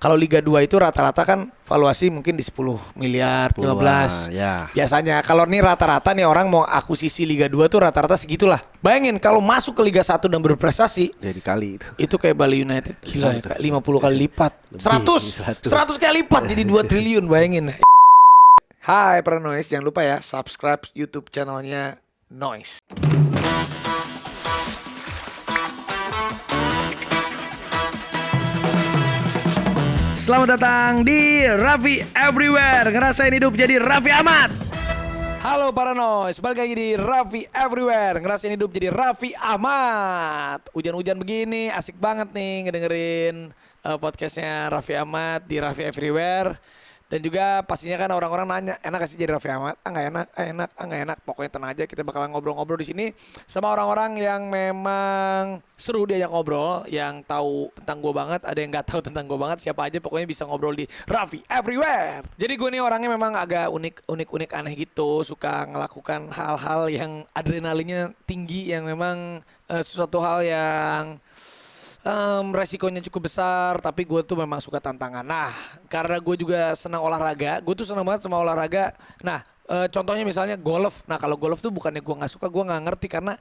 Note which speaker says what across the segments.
Speaker 1: Kalau Liga 2 itu rata-rata kan valuasi mungkin di 10 miliar, 15.
Speaker 2: Ya.
Speaker 1: Biasanya kalau nih rata-rata nih orang mau akuisisi Liga 2 tuh rata-rata segitulah. Bayangin kalau masuk ke Liga 1 dan berprestasi,
Speaker 2: Jadi kali itu.
Speaker 1: itu kayak Bali United gila ya, kayak 50 kali lipat. 100 kali lipat jadi 2 triliun bayangin. Hai para Noise, jangan lupa ya subscribe YouTube channelnya Noise. Selamat datang di Raffi Everywhere. Ngerasain hidup jadi Raffi Ahmad. Halo para Noise, balik lagi di Raffi Everywhere. Ngerasain hidup jadi Raffi Ahmad. Hujan-hujan begini asik banget nih ngedengerin podcastnya Raffi Ahmad di Raffi Everywhere. Dan juga pastinya kan orang-orang nanya, enak gak sih jadi Raffi Ahmad? Nggak enak, nggak enak. Pokoknya tenang aja, kita bakalan ngobrol-ngobrol di sini sama orang-orang yang memang seru diajak ngobrol, yang tahu tentang gue banget, ada yang nggak tahu tentang gue banget, siapa aja pokoknya bisa ngobrol di Raffi Everywhere. Jadi gue nih orangnya memang agak unik aneh gitu, suka ngelakukan hal-hal yang adrenalinnya tinggi, yang memang sesuatu hal yang resikonya cukup besar, tapi gue tuh memang suka tantangan. Nah, karena gue juga senang olahraga, gue tuh senang banget sama olahraga. Nah, contohnya misalnya golf. Nah, kalau golf tuh bukannya gue nggak suka, gue nggak ngerti karena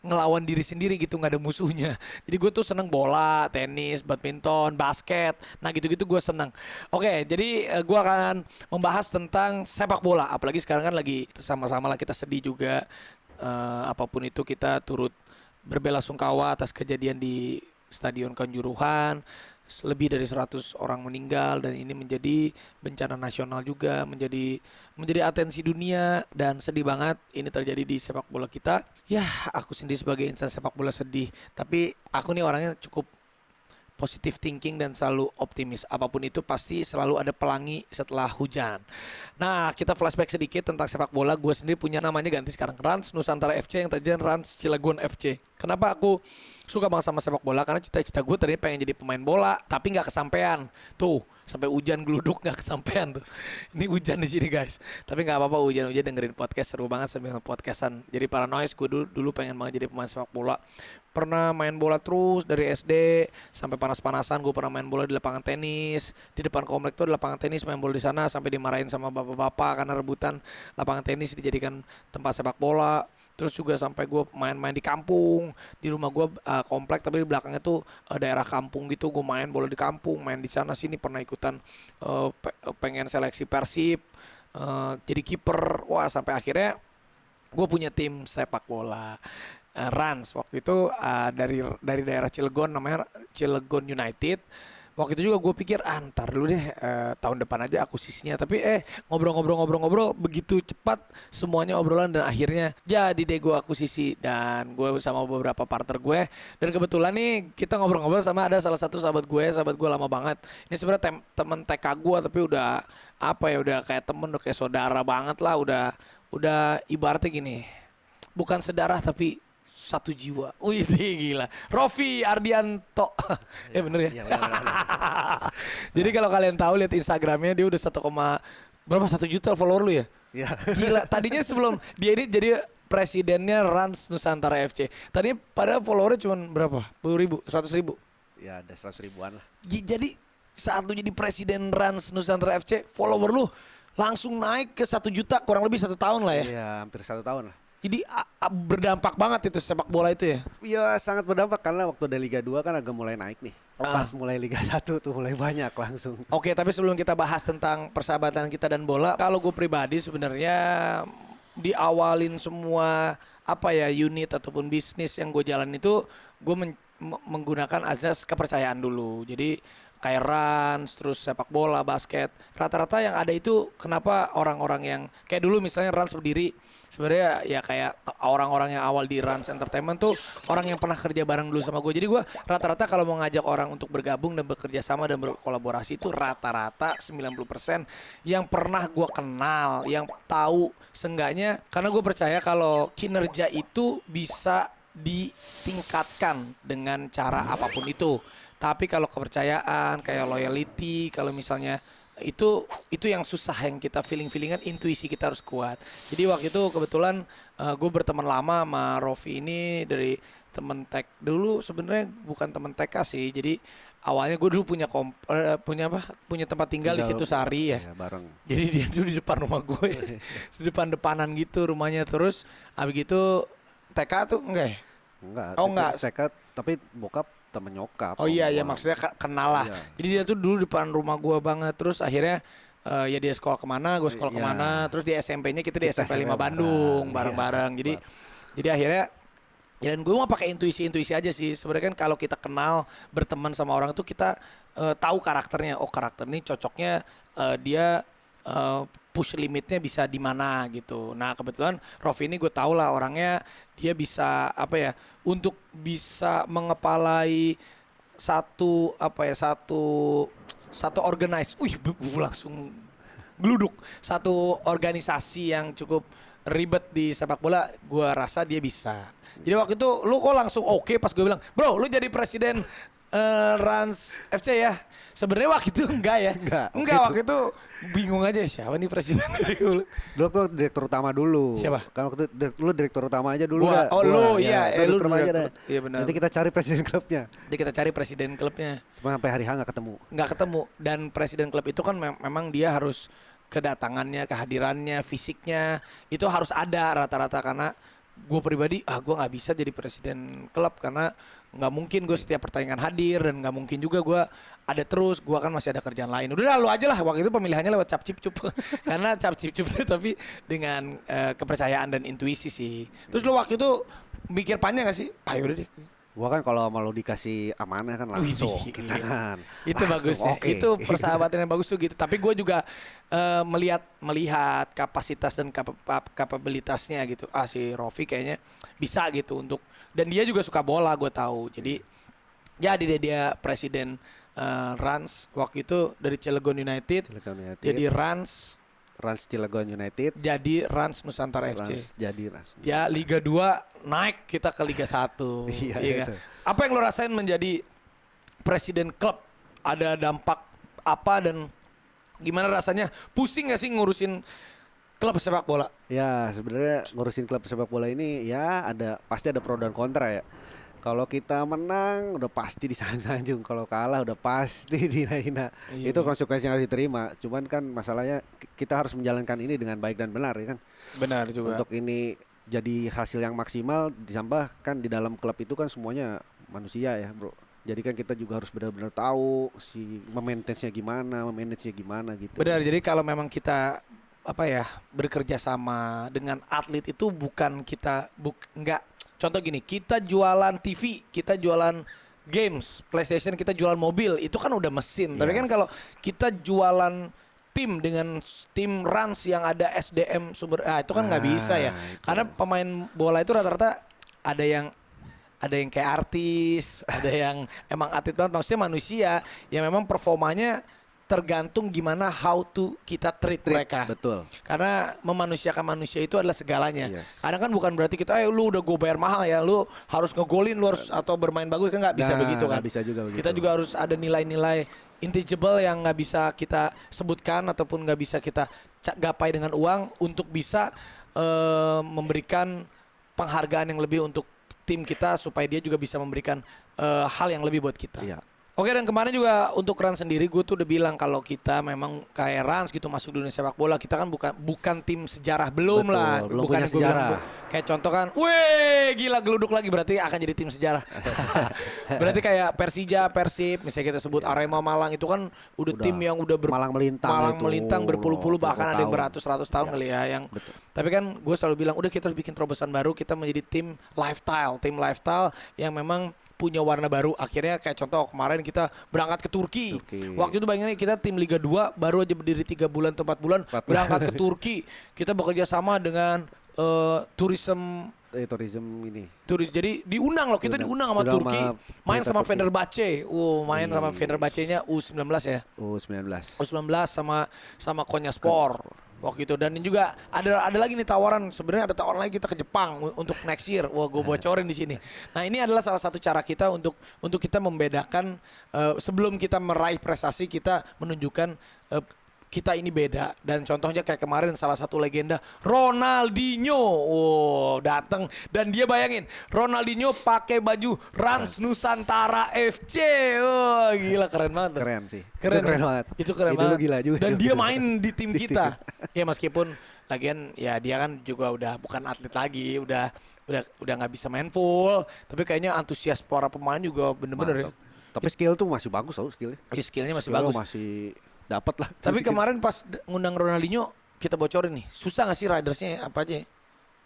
Speaker 1: ngelawan diri sendiri gitu, nggak ada musuhnya. Jadi gue tuh senang bola, tenis, badminton, basket. Nah, gitu-gitu gue senang. Oke, jadi gue akan membahas tentang sepak bola. Apalagi sekarang kan lagi sama-sama lah kita sedih juga. Apapun itu kita turut berbelasungkawa atas kejadian di Stadion Kanjuruhan, lebih dari 100 orang meninggal, dan ini menjadi bencana nasional juga, menjadi atensi dunia, dan sedih banget ini terjadi di sepak bola kita. Ya, aku sendiri sebagai insan sepak bola sedih, tapi aku nih orangnya cukup positive thinking dan selalu optimis. Apapun itu pasti selalu ada pelangi setelah hujan. Nah, kita flashback sedikit tentang sepak bola. Gue sendiri punya namanya ganti sekarang, Rans Nusantara FC, yang tadinya Rans Cilegon FC. Kenapa aku suka banget sama sepak bola? Karena cita-cita gue tadinya pengen jadi pemain bola, tapi nggak kesampean. Tuh, sampai hujan geluduk nggak kesampean tuh. Ini hujan di sini guys. Tapi nggak apa-apa, hujan-hujan dengerin podcast seru banget sambil podcastan. Jadi para Noise, gue dulu pengen banget jadi pemain sepak bola. Pernah main bola terus dari SD sampai panas-panasan. Gue pernah main bola di lapangan tenis, di depan komplek tuh ada lapangan tenis, main bola di sana sampai dimarahin sama bapak-bapak karena rebutan lapangan tenis dijadikan tempat sepak bola. Terus juga sampai gue main-main di kampung, di rumah gue komplek tapi di belakangnya tuh daerah kampung gitu. Gue main bola di kampung, main di sana sini, pernah ikutan pengen seleksi Persib, jadi kiper. Wah, sampai akhirnya gue punya tim sepak bola, Rans. Waktu itu dari daerah Cilegon, namanya Cilegon United. Waktu itu juga gue pikir ntar dulu deh, tahun depan aja akuisisinya. Tapi ngobrol-ngobrol begitu cepat semuanya obrolan, dan akhirnya jadi deh gue akuisisi. Dan gue sama beberapa partner gue, dan kebetulan nih kita ngobrol-ngobrol sama ada salah satu sahabat gue lama banget. Ini sebenarnya temen TK gue, tapi udah udah kayak temen, udah kayak saudara banget lah. Udah ibaratnya gini, bukan sedarah tapi satu jiwa. Wih, gila. Roffi Ardianto. Ya bener ya. Jadi kalau kalian tahu, lihat Instagramnya, dia udah 1 juta follower lu ya.
Speaker 2: Iya.
Speaker 1: Gila. Tadinya sebelum dia ini jadi presidennya Rans Nusantara FC, tadinya padahal followernya cuma berapa? 10.000, 100.000.
Speaker 2: Ya ada 100 ribuan lah.
Speaker 1: Jadi saat lu jadi presiden Rans Nusantara FC, follower lu langsung naik ke 1 juta, kurang lebih 1 tahun lah ya.
Speaker 2: Iya, hampir 1 tahun lah.
Speaker 1: Jadi berdampak banget itu sepak bola itu ya.
Speaker 2: Iya, sangat berdampak karena waktu ada Liga 2 kan agak mulai naik nih. Pas mulai Liga 1 tuh mulai banyak langsung.
Speaker 1: Oke, tapi sebelum kita bahas tentang persahabatan kita dan bola, kalau gue pribadi sebenarnya diawalin semua unit ataupun bisnis yang gue jalan itu, gue menggunakan azas kepercayaan dulu. Jadi kayak Rans, terus sepak bola, basket, rata-rata yang ada itu kenapa orang-orang yang kayak dulu misalnya Rans berdiri, sebenarnya ya kayak orang-orang yang awal di Rans Entertainment tuh orang yang pernah kerja bareng dulu sama gue. Jadi gue rata-rata kalau mau ngajak orang untuk bergabung dan bekerja sama dan berkolaborasi itu rata-rata 90% yang pernah gue kenal, yang tahu seenggaknya, karena gue percaya kalau kinerja itu bisa ditingkatkan dengan cara apapun itu. Tapi kalau kepercayaan, kayak loyalty, kalau misalnya itu yang susah, yang kita feelingan, intuisi kita harus kuat. Jadi waktu itu kebetulan gue berteman lama sama Roffi ini dari temen TK dulu, sebenarnya bukan temen TK sih. Jadi awalnya gue dulu punya tempat tinggal di situ Sari ya.
Speaker 2: Bareng.
Speaker 1: Jadi dia dulu di depan rumah gue, di depanan gitu rumahnya. Terus abis gitu TK tuh enggak ya?
Speaker 2: Enggak.
Speaker 1: Oh, enggak.
Speaker 2: TK tapi bokap temen nyokap.
Speaker 1: Oh iya
Speaker 2: gua.
Speaker 1: ya maksudnya kenal lah.
Speaker 2: Iya.
Speaker 1: Jadi dia tuh dulu depan rumah gue banget. Terus akhirnya ya dia sekolah kemana, gue sekolah
Speaker 2: Iya.
Speaker 1: kemana. Terus di SMP-nya kita di
Speaker 2: Kita
Speaker 1: SMP 5
Speaker 2: SMP
Speaker 1: Bandung
Speaker 2: bareng.
Speaker 1: bareng-bareng.
Speaker 2: Iya.
Speaker 1: Jadi akhirnya ya, dan gue mau pakai intuisi aja sih. Sebenarnya kan kalau kita kenal berteman sama orang itu kita tahu karakternya. Oh karakter ini cocoknya dia push limitnya bisa di mana gitu. Nah kebetulan Rofi ini gue tahu lah orangnya dia bisa apa ya untuk bisa mengepalai satu organize. Langsung geluduk satu organisasi yang cukup ribet di sepak bola. Gue rasa dia bisa. Jadi waktu itu lu kok langsung oke pas gue bilang, bro lu jadi presiden Rans FC ya. Sebenarnya waktu itu enggak ya. Enggak waktu itu bingung aja siapa nih presiden.
Speaker 2: Dulu tuh direktur utama dulu.
Speaker 1: Siapa?
Speaker 2: Kan waktu itu lu direktur utama aja dulu.
Speaker 1: Gua.
Speaker 2: dah.
Speaker 1: Oh, lu, iya.
Speaker 2: Lu
Speaker 1: Lu
Speaker 2: direktur aja
Speaker 1: direktur.
Speaker 2: dah.
Speaker 1: Iya, benar.
Speaker 2: Nanti kita cari presiden klubnya.
Speaker 1: Jadi kita cari presiden klubnya.
Speaker 2: Cuma sampai hari H nggak ketemu.
Speaker 1: Dan presiden klub itu kan memang dia harus kedatangannya, kehadirannya, fisiknya itu harus ada rata-rata. Karena gue pribadi gue nggak bisa jadi presiden klub karena nggak mungkin gue setiap pertandingan hadir dan nggak mungkin juga gue ada terus, gue kan masih ada kerjaan lain. Udah lu aja lah, waktu itu pemilihannya lewat cap cip cup karena cap cip cup itu tapi dengan kepercayaan dan intuisi sih. Terus lu waktu itu mikir panjang gak sih? Ayo udah deh.
Speaker 2: Gua kan kalau mau dikasih amanah kan langsung
Speaker 1: Wih,
Speaker 2: kita
Speaker 1: iya.
Speaker 2: kan.
Speaker 1: Itu bagus ya.
Speaker 2: Oke.
Speaker 1: Itu persahabatan yang bagus tuh gitu. Tapi gue juga melihat kapasitas dan kapabilitasnya gitu. Si Rofi kayaknya bisa gitu untuk, dan dia juga suka bola gue tahu. Jadi jadi deh dia presiden Rans waktu itu dari Cilegon United. Jadi Rans
Speaker 2: Cilegon United.
Speaker 1: jadi Rans Nusantara FC.
Speaker 2: Rans.
Speaker 1: Ya Liga 2 naik kita ke Liga 1.
Speaker 2: Iya,
Speaker 1: Iya.
Speaker 2: itu.
Speaker 1: Apa yang lo rasain menjadi presiden klub? Ada dampak apa dan gimana rasanya? Pusing gak sih ngurusin klub sepak bola?
Speaker 2: Ya sebenarnya ngurusin klub sepak bola ini ya pasti ada pro dan kontra ya. Kalau kita menang udah pasti disanjung, kalau kalah udah pasti dihina-hina.
Speaker 1: Iya,
Speaker 2: Itu
Speaker 1: iya.
Speaker 2: konsekuensi yang harus diterima. Cuman kan masalahnya kita harus menjalankan ini dengan baik dan benar ya kan.
Speaker 1: Benar juga.
Speaker 2: Untuk ini jadi hasil yang maksimal, ditambah kan di dalam klub itu kan semuanya manusia ya bro. Jadi kan kita juga harus benar-benar tahu si memanage-nya gimana gitu.
Speaker 1: Benar. Jadi kalau memang kita bekerja sama dengan atlet itu bukan kita enggak. Contoh gini, kita jualan TV, kita jualan games, PlayStation, kita jualan mobil, itu kan udah mesin. Tapi kan kalau kita jualan tim dengan tim Rans yang ada SDM sumber, itu kan nggak bisa ya.
Speaker 2: Itu.
Speaker 1: Karena pemain bola itu rata-rata ada yang kayak artis, ada yang emang atlet banget, maksudnya manusia yang memang performanya tergantung gimana how to kita treat mereka.
Speaker 2: Betul.
Speaker 1: Karena memanusiakan manusia itu adalah segalanya.
Speaker 2: Yes.
Speaker 1: Karena kan bukan berarti kita, lu udah gue bayar mahal ya, lu harus ngegolin, lu harus atau bermain bagus, kan nggak bisa begitu kan.
Speaker 2: Nggak bisa juga begitu.
Speaker 1: Kita juga harus ada nilai-nilai intangible yang nggak bisa kita sebutkan ataupun nggak bisa kita gapai dengan uang untuk bisa memberikan penghargaan yang lebih untuk tim kita supaya dia juga bisa memberikan hal yang lebih buat kita.
Speaker 2: Iya.
Speaker 1: Oke, dan kemarin juga untuk Rans sendiri gue tuh udah bilang kalau kita memang kayak Rans gitu masuk dunia sepak bola, kita kan bukan tim sejarah, belum.
Speaker 2: Betul,
Speaker 1: lah.
Speaker 2: belum
Speaker 1: Bukan
Speaker 2: punya
Speaker 1: gua bilang,
Speaker 2: sejarah.
Speaker 1: kayak contoh kan, weh gila geluduk lagi berarti akan jadi tim sejarah. Berarti kayak Persija, Persib, misalnya kita sebut Arema Malang itu kan udah tim yang udah
Speaker 2: Malang melintang itu.
Speaker 1: berpuluh-puluh bahkan ada yang
Speaker 2: tahun.
Speaker 1: beratus-ratus tahun kali ya yang.
Speaker 2: Betul.
Speaker 1: Tapi kan gue selalu bilang udah kita harus bikin terobosan baru, kita menjadi tim lifestyle yang memang punya warna baru. Akhirnya kayak contoh kemarin kita berangkat ke Turki. Waktu itu bayanginnya kita tim Liga 2 baru aja berdiri 3 bulan atau 4 bulan berangkat ke Turki. Kita bekerja sama dengan tourism
Speaker 2: ini.
Speaker 1: Jadi diundang loh, kita diundang sama Turki. Main sama Fenerbahce. Main sama Fenerbahce-nya U19 ya. U19 sama Konyaspor. Waktu itu, dan juga ada lagi nih tawaran, sebenarnya ada tawaran lagi kita ke Jepang untuk next year. Wah, gue bocorin di sini. Nah, ini adalah salah satu cara kita untuk kita membedakan sebelum kita meraih prestasi, kita menunjukkan kita ini beda. Dan contohnya kayak kemarin salah satu legenda Ronaldinho, datang dan dia bayangin Ronaldinho pakai baju Rans Nusantara FC, gila keren banget.
Speaker 2: Keren sih.
Speaker 1: Keren,
Speaker 2: Itu keren banget.
Speaker 1: Itu keren
Speaker 2: Itu
Speaker 1: banget.
Speaker 2: gila juga.
Speaker 1: Dan
Speaker 2: sih.
Speaker 1: dia main di tim kita. Ya meskipun lagian ya dia kan juga udah bukan atlet lagi, udah nggak bisa main full. Tapi kayaknya antusias para pemain juga bener-bener ya.
Speaker 2: Mantap. Tapi skill tuh masih bagus tau skillnya.
Speaker 1: Skillnya masih
Speaker 2: Skill
Speaker 1: bagus.
Speaker 2: masih dapat lah.
Speaker 1: Tapi kemarin pas ngundang Ronaldinho kita bocorin nih, susah gak sih ridersnya apa aja?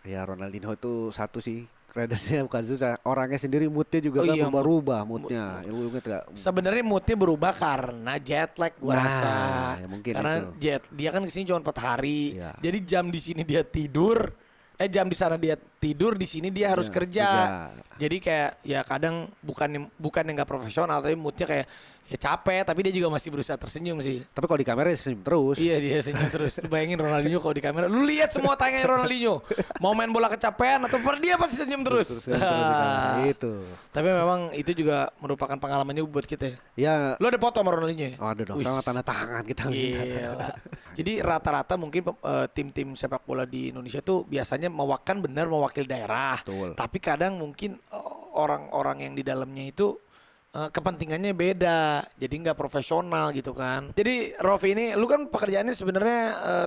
Speaker 2: Ya Ronaldinho itu satu sih. Ridersnya bukan susah. Orangnya sendiri moodnya juga kan
Speaker 1: Iya,
Speaker 2: berubah moodnya. Lu inget gak?
Speaker 1: Sebenarnya moodnya berubah karena jet lag gua rasa.
Speaker 2: Ya mungkin
Speaker 1: Karena
Speaker 2: itu.
Speaker 1: dia kan kesini cuma 4 hari.
Speaker 2: Iya.
Speaker 1: Jadi jam di sini dia tidur, jam di sana dia tidur, di sini dia harus
Speaker 2: Iya,
Speaker 1: kerja.
Speaker 2: kerja.
Speaker 1: Jadi kayak ya kadang bukan yang nggak profesional, tapi moodnya kayak ya capek, tapi dia juga masih berusaha tersenyum sih.
Speaker 2: Tapi kalau di kamera senyum terus.
Speaker 1: Iya dia senyum terus. Lu bayangin Ronaldinho kalau di kamera, lu lihat semua tayangan Ronaldinho. Mau main bola kecapean atau dia pasti senyum terus.
Speaker 2: Terus di kamera. Itu.
Speaker 1: Tapi memang itu juga merupakan pengalaman juga buat kita ya.
Speaker 2: Ya.
Speaker 1: Lu ada foto sama Ronaldinho ya?
Speaker 2: Oh, ada dong.
Speaker 1: Wih,
Speaker 2: Sama tanda tangan kita minta.
Speaker 1: gila. Jadi rata-rata mungkin tim-tim sepak bola di Indonesia tuh biasanya mewakili daerah.
Speaker 2: Betul.
Speaker 1: Tapi kadang mungkin orang-orang yang di dalamnya itu kepentingannya beda, jadi nggak profesional gitu kan. Jadi Rofi ini, lu kan pekerjaannya sebenarnya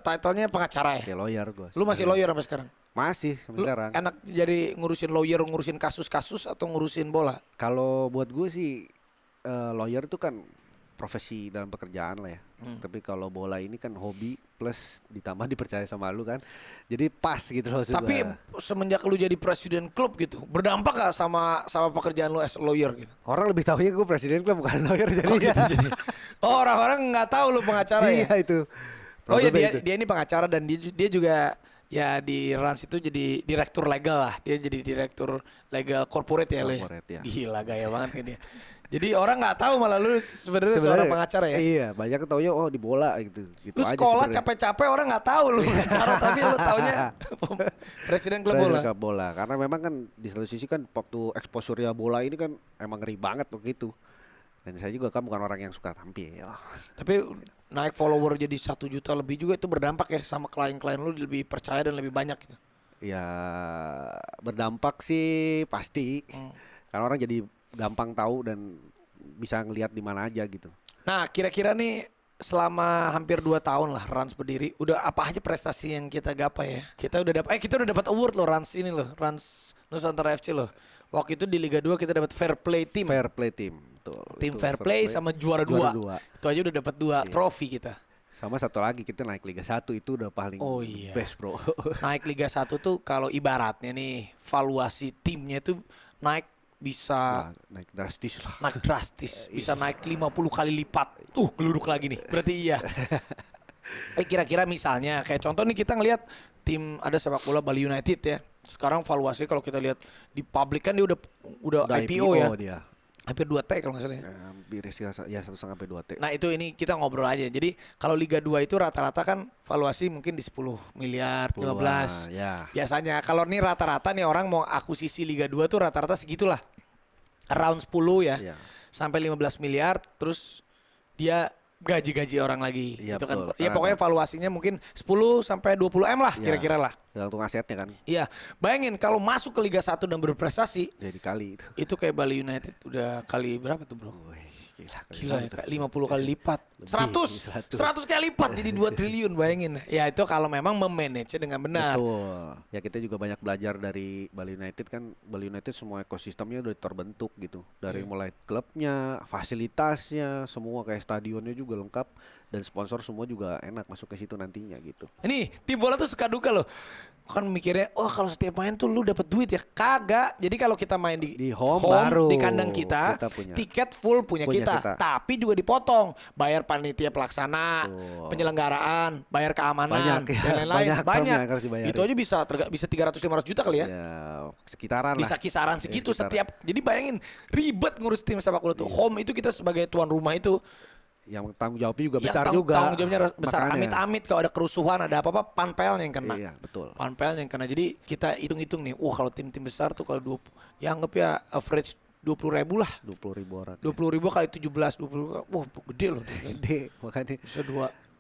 Speaker 1: title-nya pengacara ya.
Speaker 2: Kayak lawyer gue.
Speaker 1: Lu masih lawyer sampai sekarang?
Speaker 2: Masih
Speaker 1: Lu
Speaker 2: sekarang.
Speaker 1: enak jadi ngurusin lawyer, ngurusin kasus-kasus atau ngurusin bola?
Speaker 2: Kalau buat gue sih lawyer itu kan profesi dalam pekerjaan lah ya. Tapi kalau bola ini kan hobi plus ditambah dipercaya sama lu kan. Jadi pas gitu loh.
Speaker 1: Tapi semenjak lu jadi presiden klub gitu, berdampak gak sama pekerjaan lu as lawyer gitu?
Speaker 2: orang lebih tahunya gue presiden klub bukan lawyer jadi.
Speaker 1: Oh, orang-orang nggak tahu lu pengacara ya?
Speaker 2: Iya itu.
Speaker 1: Oh ya
Speaker 2: Problemnya itu.
Speaker 1: dia ini pengacara dan dia juga ya di Rans itu jadi direktur legal lah. Dia jadi direktur legal corporate ya,
Speaker 2: Corporate,
Speaker 1: Le.
Speaker 2: ya.
Speaker 1: Gila gaya banget kan dia. Jadi orang nggak tahu malah lu sebenarnya seorang pengacara ya.
Speaker 2: Iya, banyak taunya di bola gitu. Gitu
Speaker 1: Lu
Speaker 2: aja
Speaker 1: sekolah
Speaker 2: sebenarnya.
Speaker 1: capek-capek orang nggak tahu lu pengacara tapi lu taunya presiden klub bola.
Speaker 2: Presiden klub bola. Karena memang kan di satu sisi kan waktu exposure bola ini kan emang ngeri banget begitu. Dan saya juga kan bukan orang yang suka tampil.
Speaker 1: Tapi naik follower jadi 1 juta lebih juga itu berdampak ya sama klien-klien lu lebih percaya dan lebih banyak gitu.
Speaker 2: Ya berdampak sih pasti. Karena orang jadi gampang tahu dan bisa ngelihat di mana aja gitu.
Speaker 1: Nah, kira-kira nih selama hampir 2 tahun lah Rans berdiri, udah apa aja prestasi yang kita gapai ya? Kita udah dapat award loh Rans ini loh, Rans Nusantara FC loh. Waktu itu di Liga 2 kita dapat Fair Play Team.
Speaker 2: Fair play team, betul.
Speaker 1: Tim
Speaker 2: Itu
Speaker 1: Fair Play sama juara 2.
Speaker 2: dua.
Speaker 1: Itu aja udah dapat 2 trofi kita.
Speaker 2: Sama satu lagi kita naik Liga 1 itu udah paling
Speaker 1: Oh iya.
Speaker 2: best, Bro.
Speaker 1: Naik Liga 1 tuh kalau ibaratnya nih valuasi timnya itu naik bisa
Speaker 2: Nah, naik drastis lah.
Speaker 1: naik drastis, bisa naik 50 kali lipat. Geluduk lagi nih. Berarti iya. Kira-kira misalnya kayak contoh nih kita ngelihat tim ada sepak bola Bali United ya. Sekarang valuasi kalau kita lihat di publik kan dia udah IPO ya.
Speaker 2: Dia.
Speaker 1: Hampir 2T kalau nggak salah ya.
Speaker 2: Hampir ya 1,5 sampai 2 T.
Speaker 1: Nah itu ini kita ngobrol aja. Jadi kalau Liga 2 itu rata-rata kan valuasi mungkin di 10 miliar, 15.
Speaker 2: Ya.
Speaker 1: Biasanya kalau nih rata-rata nih orang mau akuisisi Liga 2 tuh rata-rata segitulah. Around 10 ya.
Speaker 2: Iya.
Speaker 1: Sampai 15 miliar terus dia gaji-gaji orang lagi.
Speaker 2: Iya,
Speaker 1: Itu kan.
Speaker 2: betul.
Speaker 1: Ya pokoknya valuasinya mungkin 10 sampai 20 M lah
Speaker 2: Iya.
Speaker 1: kira-kira lah.
Speaker 2: Tergantung asetnya kan.
Speaker 1: Iya. Bayangin kalau masuk ke Liga 1 dan berprestasi
Speaker 2: Jadi kali itu.
Speaker 1: itu kayak Bali United udah kali berapa tuh, Bro?
Speaker 2: Wih, gila.
Speaker 1: Gila ya, kayak 50 kali lipat.
Speaker 2: Lebih,
Speaker 1: 100 kali lipat jadi 2 triliun bayangin. Ya itu kalau memang memanage dengan benar.
Speaker 2: Betul. Ya kita juga banyak belajar dari Bali United kan. Bali United semua ekosistemnya udah terbentuk gitu. Dari mulai klubnya, fasilitasnya, semua kayak stadionnya juga lengkap. Dan sponsor semua juga enak masuk ke situ nantinya gitu.
Speaker 1: Ini tim bola tuh suka duka loh. Kan mikirnya, oh kalau setiap main tuh lu dapat duit ya. Kagak. Jadi kalau kita main di
Speaker 2: home baru
Speaker 1: di kandang kita
Speaker 2: punya.
Speaker 1: tiket full punya kita. Tapi juga dipotong. Bayar panitia pelaksana, penyelenggaraan, bayar keamanan,
Speaker 2: Banyak, ya.
Speaker 1: dan lain-lain.
Speaker 2: Banyak yang harus dibayarin.
Speaker 1: Itu aja bisa 300-500 juta kali ya.
Speaker 2: Ya sekitaran
Speaker 1: Bisa
Speaker 2: lah.
Speaker 1: kisaran segitu
Speaker 2: sekitaran.
Speaker 1: setiap. Jadi bayangin ribet ngurus tim sepak bola tuh. Home itu kita sebagai tuan rumah itu
Speaker 2: Yang tanggung jawabnya juga
Speaker 1: yang
Speaker 2: besar juga.
Speaker 1: tanggung jawabnya besar.
Speaker 2: Makanya.
Speaker 1: Amit-amit kalau ada kerusuhan ada apa-apa panpelnya yang kena.
Speaker 2: Iya betul.
Speaker 1: Panpelnya yang kena. Jadi kita hitung-hitung nih. Kalau tim-tim besar tuh kalau 20, ya anggap ya average 20.000 lah.
Speaker 2: 20.000 orang.
Speaker 1: 20.000 kali 17, 20. Wah gede loh.
Speaker 2: Gede makanya.
Speaker 1: Bisa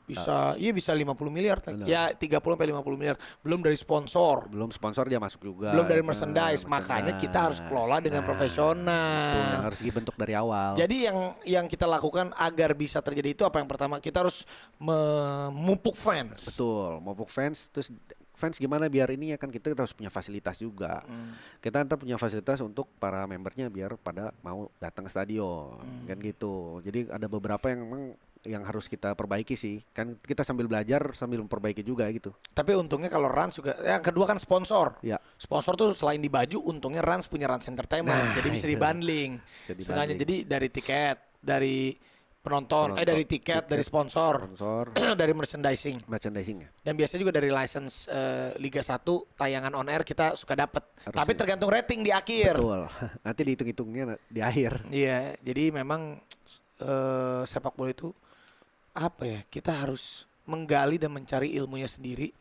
Speaker 1: bisa 50 miliar.
Speaker 2: Benar.
Speaker 1: Ya 30 sampai 50 miliar. Belum dari sponsor.
Speaker 2: Belum sponsor dia masuk juga.
Speaker 1: Belum dari merchandise. Makanya kita harus kelola dengan profesional.
Speaker 2: Betul, yang harus dibentuk dari awal.
Speaker 1: Jadi yang kita lakukan agar bisa terjadi itu apa yang pertama? Kita harus memupuk fans.
Speaker 2: Betul, mopuk fans. Terus fans gimana biar ini ya kan kita harus punya fasilitas juga. Kita ntar punya fasilitas untuk para membernya biar pada mau datang ke stadion. Kan gitu. Jadi ada beberapa yang memang yang harus kita perbaiki sih. Kan kita sambil belajar sambil memperbaiki juga gitu.
Speaker 1: Tapi untungnya kalau Rans juga, yang kedua kan sponsor.
Speaker 2: Ya.
Speaker 1: Sponsor tuh selain di baju, untungnya Rans punya Rans Entertainment, jadi bisa
Speaker 2: itu.
Speaker 1: dibundling.
Speaker 2: Bisa dibundling.
Speaker 1: Sengaja jadi dari tiket, dari penonton, dari tiket, dari sponsor, dari merchandising.
Speaker 2: Merchandising ya.
Speaker 1: Dan biasanya juga dari license Liga 1 tayangan on air kita suka dapat. Tapi tergantung rating di akhir.
Speaker 2: Betul. Nanti dihitung-hitungnya di akhir.
Speaker 1: Iya, jadi memang sepak bola itu apa ya? Kita harus menggali dan mencari ilmunya sendiri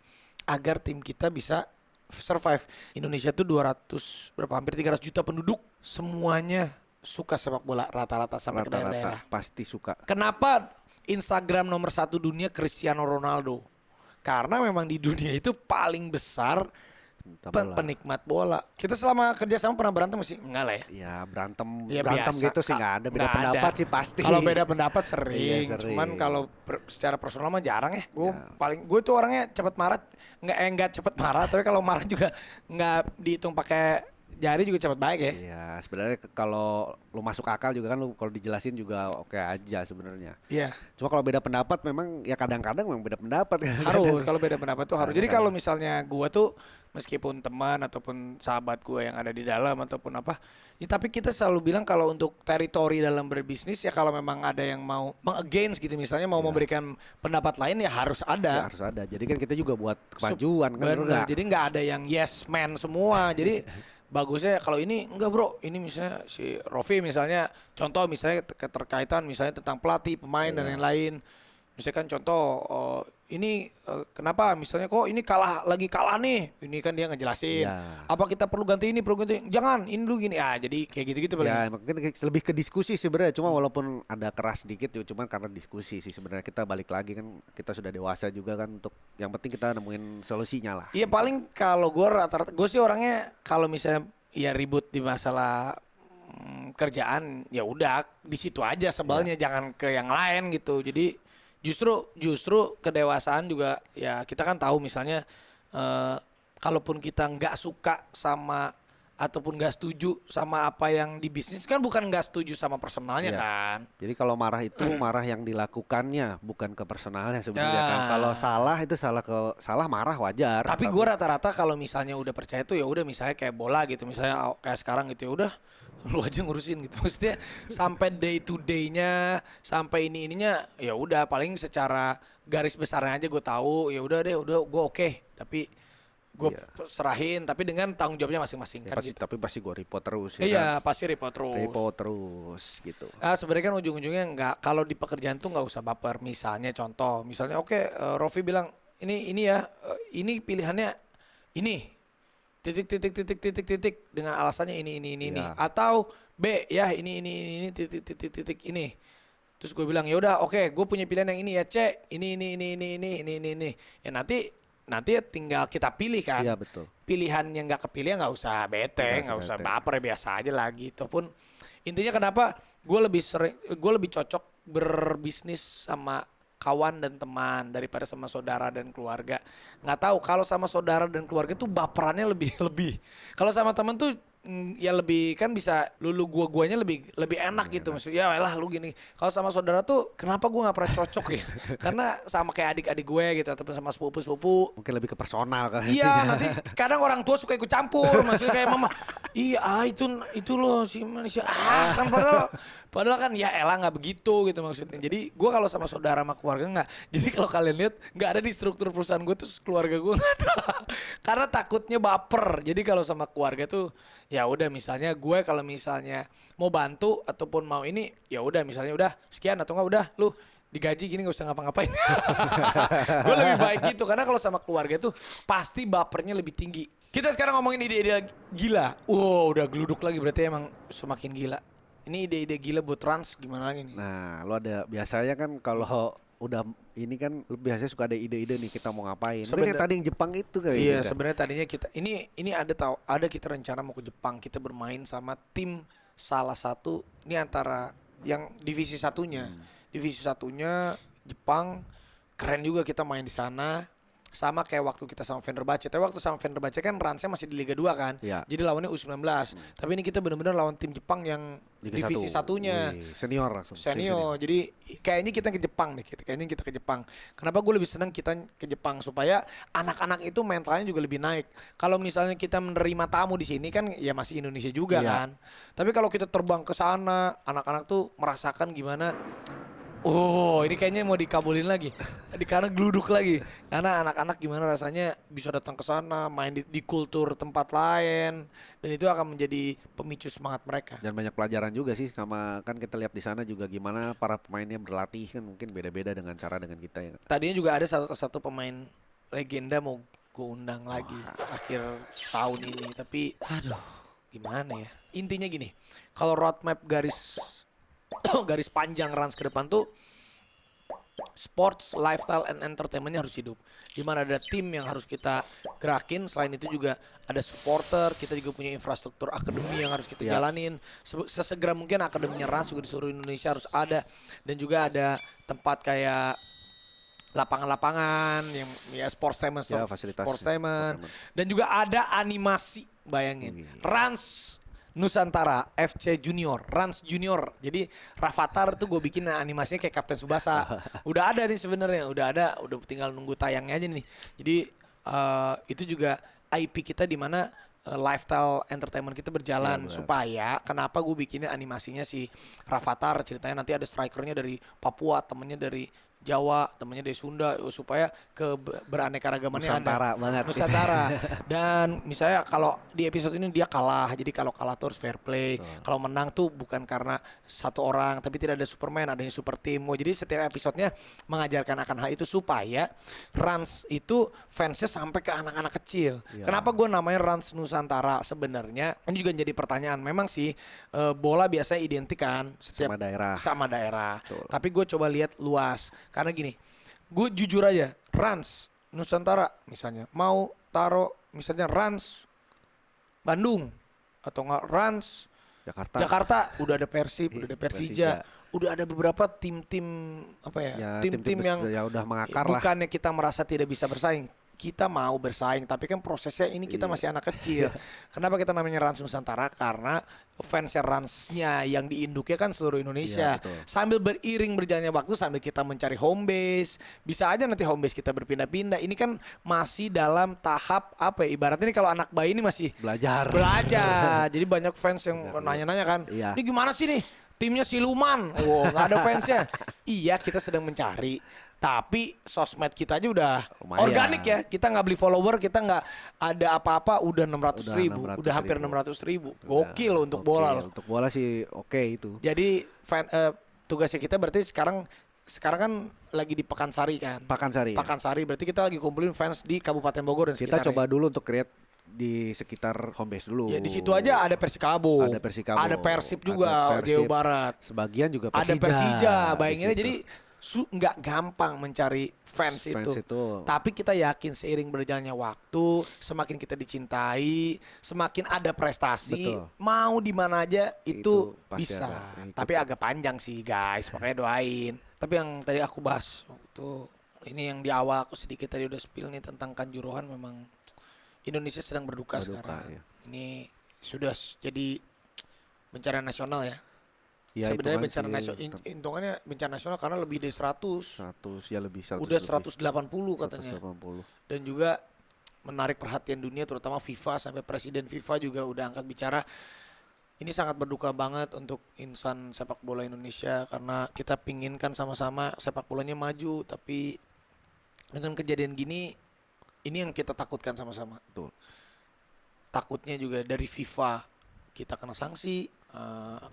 Speaker 1: agar tim kita bisa survive. Indonesia tuh 200 berapa hampir 300 juta penduduk, semuanya suka sepak bola rata-rata sampai ke daerah-daerah.
Speaker 2: Pasti suka.
Speaker 1: Kenapa Instagram nomor 1 dunia Cristiano Ronaldo? Karena memang di dunia itu paling besar penikmat bola. Kita selama kerja sama pernah berantem sih? Enggak lah ya.
Speaker 2: Ya berantem
Speaker 1: Ya,
Speaker 2: berantem
Speaker 1: biasa.
Speaker 2: gitu sih nggak ada. Beda
Speaker 1: Nggak
Speaker 2: pendapat
Speaker 1: ada.
Speaker 2: sih pasti.
Speaker 1: Kalau beda pendapat sering.
Speaker 2: Iya, sering.
Speaker 1: Cuman kalau secara personal mah jarang ya. Gue tuh orangnya cepat marah. Enggak cepat marah, tapi kalau marah juga nggak dihitung pakai jari juga cepat baik ya.
Speaker 2: Iya, sebenarnya kalau lu masuk akal juga kan lu kalau dijelasin juga oke aja sebenarnya.
Speaker 1: Iya.
Speaker 2: Cuma kalau beda pendapat memang ya kadang-kadang memang beda pendapat.
Speaker 1: Harus, kalau beda pendapat tuh harus. Jadi kalau misalnya gue tuh meskipun teman ataupun sahabat gue yang ada di dalam ataupun apa, ya tapi kita selalu bilang kalau untuk teritori dalam berbisnis ya kalau memang ada yang mau meng-against gitu misalnya mau memberikan pendapat lain ya harus
Speaker 2: Ya,
Speaker 1: ada.
Speaker 2: harus ada. Jadi kan kita juga buat kemajuan kan.
Speaker 1: Bener,
Speaker 2: enggak.
Speaker 1: jadi nggak ada yang yes man semua. Jadi bagusnya kalau ini enggak bro, ini misalnya si Rofi misalnya contoh misalnya keterkaitan misalnya tentang pelatih, pemain dan lain-lain. Misalkan contoh ini kenapa misalnya kok ini lagi kalah nih. Ini kan dia ngejelasin.
Speaker 2: Iya.
Speaker 1: Apa kita perlu ganti ini, perlu ganti. Jangan, ini dulu gini. Ah, jadi kayak gitu-gitu paling.
Speaker 2: Ya mungkin lebih ke diskusi sebenarnya. Cuma walaupun ada keras sedikit ya cuma karena diskusi sih sebenarnya kita balik lagi kan kita sudah dewasa juga kan untuk yang penting kita nemuin solusinya lah.
Speaker 1: Iya paling kalau gue rata-rata gue sih orangnya kalau misalnya ya ribut di masalah kerjaan ya udah di situ aja sebelnya jangan ke yang lain gitu. Jadi justru kedewasaan juga ya kita kan tahu misalnya kalaupun kita nggak suka sama ataupun nggak setuju sama apa yang di bisnis kan bukan nggak setuju sama personalnya
Speaker 2: Iya.
Speaker 1: kan.
Speaker 2: Jadi kalau marah itu marah yang dilakukannya bukan ke personalnya sebenarnya
Speaker 1: Ya.
Speaker 2: kan. Kalau salah itu salah marah wajar.
Speaker 1: Tapi gue rata-rata kalau misalnya udah percaya tuh ya udah misalnya kayak bola gitu misalnya kayak sekarang gitu ya udah lu aja ngurusin gitu maksudnya sampai day to day-nya sampai ininya ya udah paling secara garis besarnya aja gue tahu ya udah gue oke. Tapi gue serahin tapi dengan tanggung jawabnya masing-masing
Speaker 2: Ya,
Speaker 1: kan
Speaker 2: pasti,
Speaker 1: gitu.
Speaker 2: tapi pasti gue report terus ya.
Speaker 1: Iya
Speaker 2: kan?
Speaker 1: pasti report terus.
Speaker 2: Report terus gitu.
Speaker 1: Sebenarnya kan ujung-ujungnya nggak kalau di pekerjaan tuh nggak usah baper. Misalnya contoh, misalnya oke, Rofi bilang ini ya, ini pilihannya ini titik dengan alasannya ini
Speaker 2: Ya.
Speaker 1: atau B ya ini titik ini. Terus gue bilang ya udah oke, gue punya pilihan yang ini ya C, ini. Ya nanti tinggal kita pilih kan.
Speaker 2: Iya betul.
Speaker 1: Pilihan yang nggak kepilih nggak usah bete, nggak usah
Speaker 2: bete.
Speaker 1: baper ya biasa aja lagi. Ataupun intinya kenapa gue lebih cocok berbisnis sama kawan dan teman daripada sama saudara dan keluarga. Nggak tahu kalau sama saudara dan keluarga tuh baperannya lebih. Kalau sama teman tuh ya lebih kan bisa guanya lebih enak gitu maksudnya ya lah lu gini. Kalau sama saudara tuh kenapa gue nggak pernah cocok ya? Karena sama kayak adik-adik gue gitu ataupun sama sepupu.
Speaker 2: Mungkin lebih ke personal kan.
Speaker 1: Iya nanti kadang orang tua suka ikut campur maksudnya kayak mama iya itu loh si manusia kan padahal kan ya elah nggak begitu gitu maksudnya. Jadi gue kalau sama saudara sama keluarga nggak. Jadi kalau kalian lihat nggak ada di struktur perusahaan gue terus keluarga gue nggak ada karena takutnya baper. Jadi kalau sama keluarga tuh ya udah misalnya gue kalau misalnya mau bantu ataupun mau ini ya udah misalnya udah sekian atau enggak udah lu digaji gini gak usah ngapa-ngapain. Gue lebih baik gitu karena kalau sama keluarga tuh pasti bapernya lebih tinggi. Kita sekarang ngomongin ide-ide gila. Wow udah geluduk lagi berarti emang semakin gila. Ini ide-ide gila buat Trans gimana lagi nih?
Speaker 2: Nah, lo ada biasanya kan kalau udah ini kan biasanya suka ada ide-ide nih kita mau ngapain. Itu
Speaker 1: Sebenar-
Speaker 2: yang tadi yang Jepang itu kayak
Speaker 1: Iya,
Speaker 2: gitu kan.
Speaker 1: sebenarnya tadinya kita ini ada kita rencana mau ke Jepang, kita bermain sama tim salah satu ini antara yang divisi satunya. Divisi satunya Jepang keren juga kita main di sana. Sama kayak waktu kita sama Fenerbahce. Tapi waktu sama Fenerbahce kan ransnya masih di Liga 2 kan.
Speaker 2: Iya.
Speaker 1: Jadi lawannya U19. Tapi ini kita benar-benar lawan tim Jepang yang
Speaker 2: Liga
Speaker 1: divisi
Speaker 2: 1.
Speaker 1: satunya.
Speaker 2: Wih, senior langsung. Tim
Speaker 1: Senior, jadi kayaknya kita ke Jepang nih, kayaknya kita ke Jepang. Kenapa gue lebih senang kita ke Jepang supaya anak-anak itu mentalnya juga lebih naik. Kalau misalnya kita menerima tamu di sini kan ya masih Indonesia juga
Speaker 2: Iya.
Speaker 1: kan. Tapi kalau kita terbang ke sana, anak-anak tuh merasakan gimana. Oh, ini kayaknya mau dikabulin lagi. Karena geluduk lagi. Karena anak-anak gimana rasanya bisa datang ke sana, main di kultur tempat lain, dan itu akan menjadi pemicu semangat mereka.
Speaker 2: Dan banyak pelajaran juga sih, sama kan kita lihat di sana juga gimana para pemainnya berlatih kan mungkin beda-beda dengan kita ya.
Speaker 1: Tadinya juga ada satu pemain legenda mau gue undang lagi akhir tahun ini, tapi aduh gimana ya. Intinya gini, kalau roadmap garis garis panjang Rans ke depan tuh sports, lifestyle, and entertainmentnya harus hidup. Dimana ada tim yang harus kita gerakin. Selain itu juga ada supporter. Kita juga punya infrastruktur akademi yang harus kita jalanin. Sesegera mungkin akademinya Rans juga di seluruh Indonesia harus ada. Dan juga ada tempat kayak lapangan-lapangan yang ya sportainment,
Speaker 2: Ya, fasilitas
Speaker 1: sportainment. Dan juga ada animasi, bayangin. Rans Nusantara FC Junior, Rans Junior. Jadi Rafathar tuh gue bikin animasinya kayak Kapten Tsubasa. Udah ada nih sebenarnya, udah tinggal nunggu tayangnya aja nih. Jadi itu juga IP kita di mana lifestyle entertainment kita berjalan supaya kenapa gue bikinnya animasinya si Rafathar, ceritanya nanti ada strikernya dari Papua, temennya dari Jawa, temennya dari Sunda, supaya beraneka ragamannya
Speaker 2: Nusantara
Speaker 1: ada.
Speaker 2: banget.
Speaker 1: Nusantara. Dan misalnya kalau di episode ini dia kalah, jadi kalau kalah tuh harus fair play. Kalau menang tuh bukan karena satu orang, tapi tidak ada Superman, adanya super team. Jadi setiap episodenya mengajarkan akan hal itu supaya Rans itu fansnya sampai ke anak-anak kecil. Kenapa gue namanya Rans Nusantara? Sebenarnya ini juga jadi pertanyaan. Memang sih bola biasanya identik kan setiap sama daerah. Tapi gue coba lihat luas. Karena gini, gue jujur aja, Rans Nusantara misalnya mau taruh misalnya Rans Bandung atau enggak Rans Jakarta, udah ada Persib, udah ada Persija, udah ada beberapa tim-tim apa ya, tim-tim yang
Speaker 2: ya udah mengakar lah.
Speaker 1: bukannya kita merasa tidak bisa bersaing. Kita mau bersaing, tapi kan prosesnya ini kita masih anak kecil. Kenapa kita namanya Rans Nusantara? Karena fansnya Ransnya yang diinduknya kan seluruh Indonesia. Sambil beriring berjalannya waktu, sambil kita mencari home base, bisa aja nanti home base kita berpindah-pindah. Ini kan masih dalam tahap apa ya? Ibaratnya ini kalau anak bayi ini masih
Speaker 2: belajar.
Speaker 1: Jadi banyak fans yang nanya-nanya kan, ini gimana sih nih? Timnya siluman, nggak ada fansnya. Iya, kita sedang mencari. Tapi sosmed kita aja udah organik ya. Kita nggak beli follower, kita nggak ada apa-apa, udah 600.000, udah hampir 600.000. Gokil loh untuk bola loh.
Speaker 2: Untuk bola sih oke itu.
Speaker 1: Jadi tugasnya kita berarti sekarang kan lagi di Pekansari kan. Pekansari berarti kita lagi kumpulin fans di Kabupaten Bogor dan sekitarnya.
Speaker 2: Kita coba dulu untuk create di sekitar home base dulu.
Speaker 1: Ya di situ aja ada Persikabo. Ada Persib juga, Jawa Barat.
Speaker 2: Sebagian juga
Speaker 1: Persija. Ada Persija, bayanginnya jadi nggak gampang mencari fans itu. Tapi kita yakin seiring berjalannya waktu, semakin kita dicintai, semakin ada prestasi, mau di mana aja itu bisa. Tapi agak panjang sih guys, makanya doain. Tapi yang tadi aku bahas waktu ini yang di awal aku sedikit tadi udah spill nih tentang Kanjuruhan, memang Indonesia sedang berduka sekarang. Ini sudah jadi bencana nasional ya. Sebenarnya bencana nasional, hitungannya bencana nasional karena lebih dari 100
Speaker 2: ya lebih 100
Speaker 1: udah 180 katanya.
Speaker 2: 180.
Speaker 1: Dan juga menarik perhatian dunia, terutama FIFA, sampai presiden FIFA juga udah angkat bicara. Ini sangat berduka banget untuk insan sepak bola Indonesia, karena kita pinginkan sama-sama sepak bolanya maju, tapi dengan kejadian gini, ini yang kita takutkan sama-sama. Takutnya juga dari FIFA kita kena sanksi.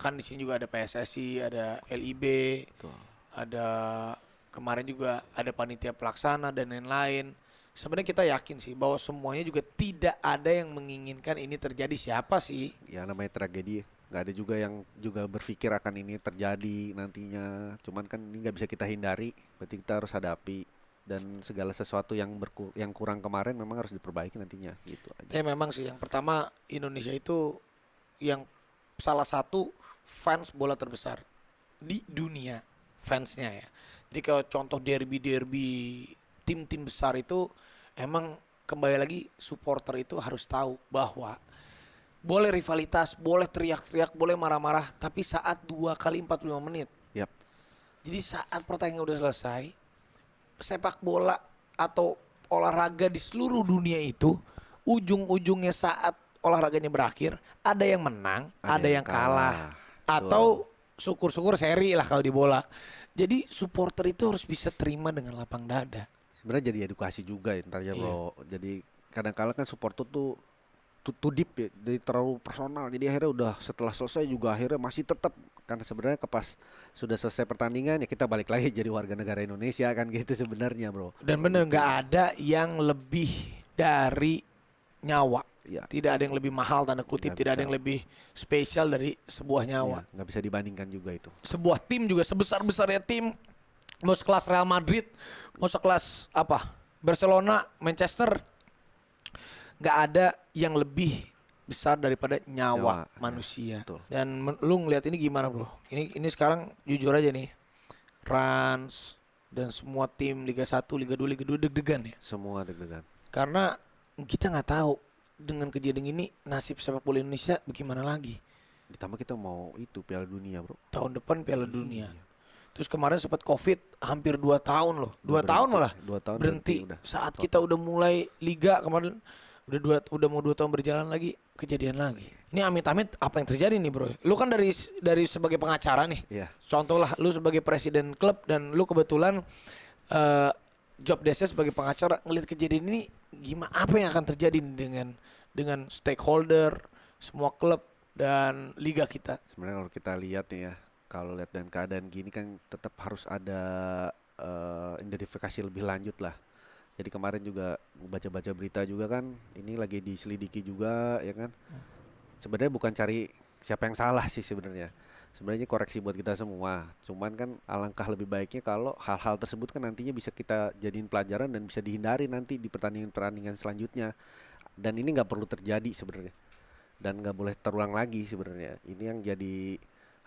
Speaker 1: Kan di sini juga ada PSSI, ada LIB, ada kemarin juga ada panitia pelaksana dan lain-lain. Sebenarnya kita yakin sih bahwa semuanya juga tidak ada yang menginginkan ini terjadi. Siapa sih?
Speaker 2: Ya namanya tragedi. Nggak ada juga yang juga berpikir akan ini terjadi nantinya. Cuman kan ini nggak bisa kita hindari. Berarti kita harus hadapi dan segala sesuatu yang kurang kemarin memang harus diperbaiki nantinya gitu aja.
Speaker 1: Ya memang sih, yang pertama Indonesia itu yang salah satu fans bola terbesar di dunia, fansnya ya. Jadi kalau contoh derby tim-tim besar itu, emang kembali lagi supporter itu harus tahu bahwa boleh rivalitas, boleh teriak-teriak, boleh marah-marah, tapi saat 2 kali 45 menit.
Speaker 2: Yap.
Speaker 1: Jadi saat pertandingan udah selesai, sepak bola atau olahraga di seluruh dunia itu ujung-ujungnya saat olahraganya berakhir ada yang menang, ada yang kalah. Atau syukur-syukur seri lah kalau di bola. Jadi supporter itu harus bisa terima dengan lapang dada.
Speaker 2: Sebenarnya jadi edukasi juga ya ntar ya bro. Jadi kadang-kala kan supporter tuh too deep ya, jadi terlalu personal. Jadi akhirnya udah setelah selesai juga akhirnya masih tetap, karena sebenarnya pas sudah selesai pertandingan ya kita balik lagi jadi warga negara Indonesia kan gitu sebenarnya bro.
Speaker 1: Dan bener nggak ada yang lebih dari nyawa.
Speaker 2: Ya.
Speaker 1: Tidak ada yang lebih mahal tanda kutip, tidak ada yang lebih spesial dari sebuah nyawa.
Speaker 2: Nggak bisa dibandingkan juga itu.
Speaker 1: Sebuah tim juga sebesar-besarnya tim, mau sekelas Real Madrid, mau sekelas apa Barcelona, Manchester, nggak ada yang lebih besar daripada nyawa manusia.
Speaker 2: Betul.
Speaker 1: Dan lu ngeliat ini gimana bro? Ini sekarang jujur aja nih, Rans dan semua tim Liga 1, Liga 2, Liga 2 deg-degan ya.
Speaker 2: Semua deg-degan.
Speaker 1: Karena kita nggak tahu dengan kejadian ini nasib sepak bola Indonesia bagaimana lagi.
Speaker 2: Ditambah kita mau itu Piala Dunia bro.
Speaker 1: Tahun depan Piala Dunia. Terus kemarin sempat COVID hampir 2 tahun loh. 2 tahun malah.
Speaker 2: 2 tahun
Speaker 1: berhenti.
Speaker 2: udah.
Speaker 1: Saat kita udah mulai liga kemarin udah mau 2 tahun berjalan lagi, kejadian lagi. Ini amit-amit apa yang terjadi nih bro? Lu kan dari sebagai pengacara nih.
Speaker 2: Iya.
Speaker 1: Contoh lah lu sebagai presiden klub dan lu kebetulan job desk sebagai pengacara, ngelihat kejadian ini gimana, apa yang akan terjadi dengan stakeholder, semua klub dan liga kita.
Speaker 2: Sebenarnya kalau kita lihat nih ya, kalau lihat dan keadaan gini kan tetap harus ada identifikasi lebih lanjut lah. Jadi kemarin juga baca-baca berita juga kan, ini lagi diselidiki juga ya kan. Sebenarnya bukan cari siapa yang salah sih sebenarnya. Sebenarnya koreksi buat kita semua. Cuman kan alangkah lebih baiknya kalau hal-hal tersebut kan nantinya bisa kita jadiin pelajaran dan bisa dihindari nanti di pertandingan-pertandingan selanjutnya. Dan ini nggak perlu terjadi sebenarnya. Dan nggak boleh terulang lagi sebenarnya. Ini yang jadi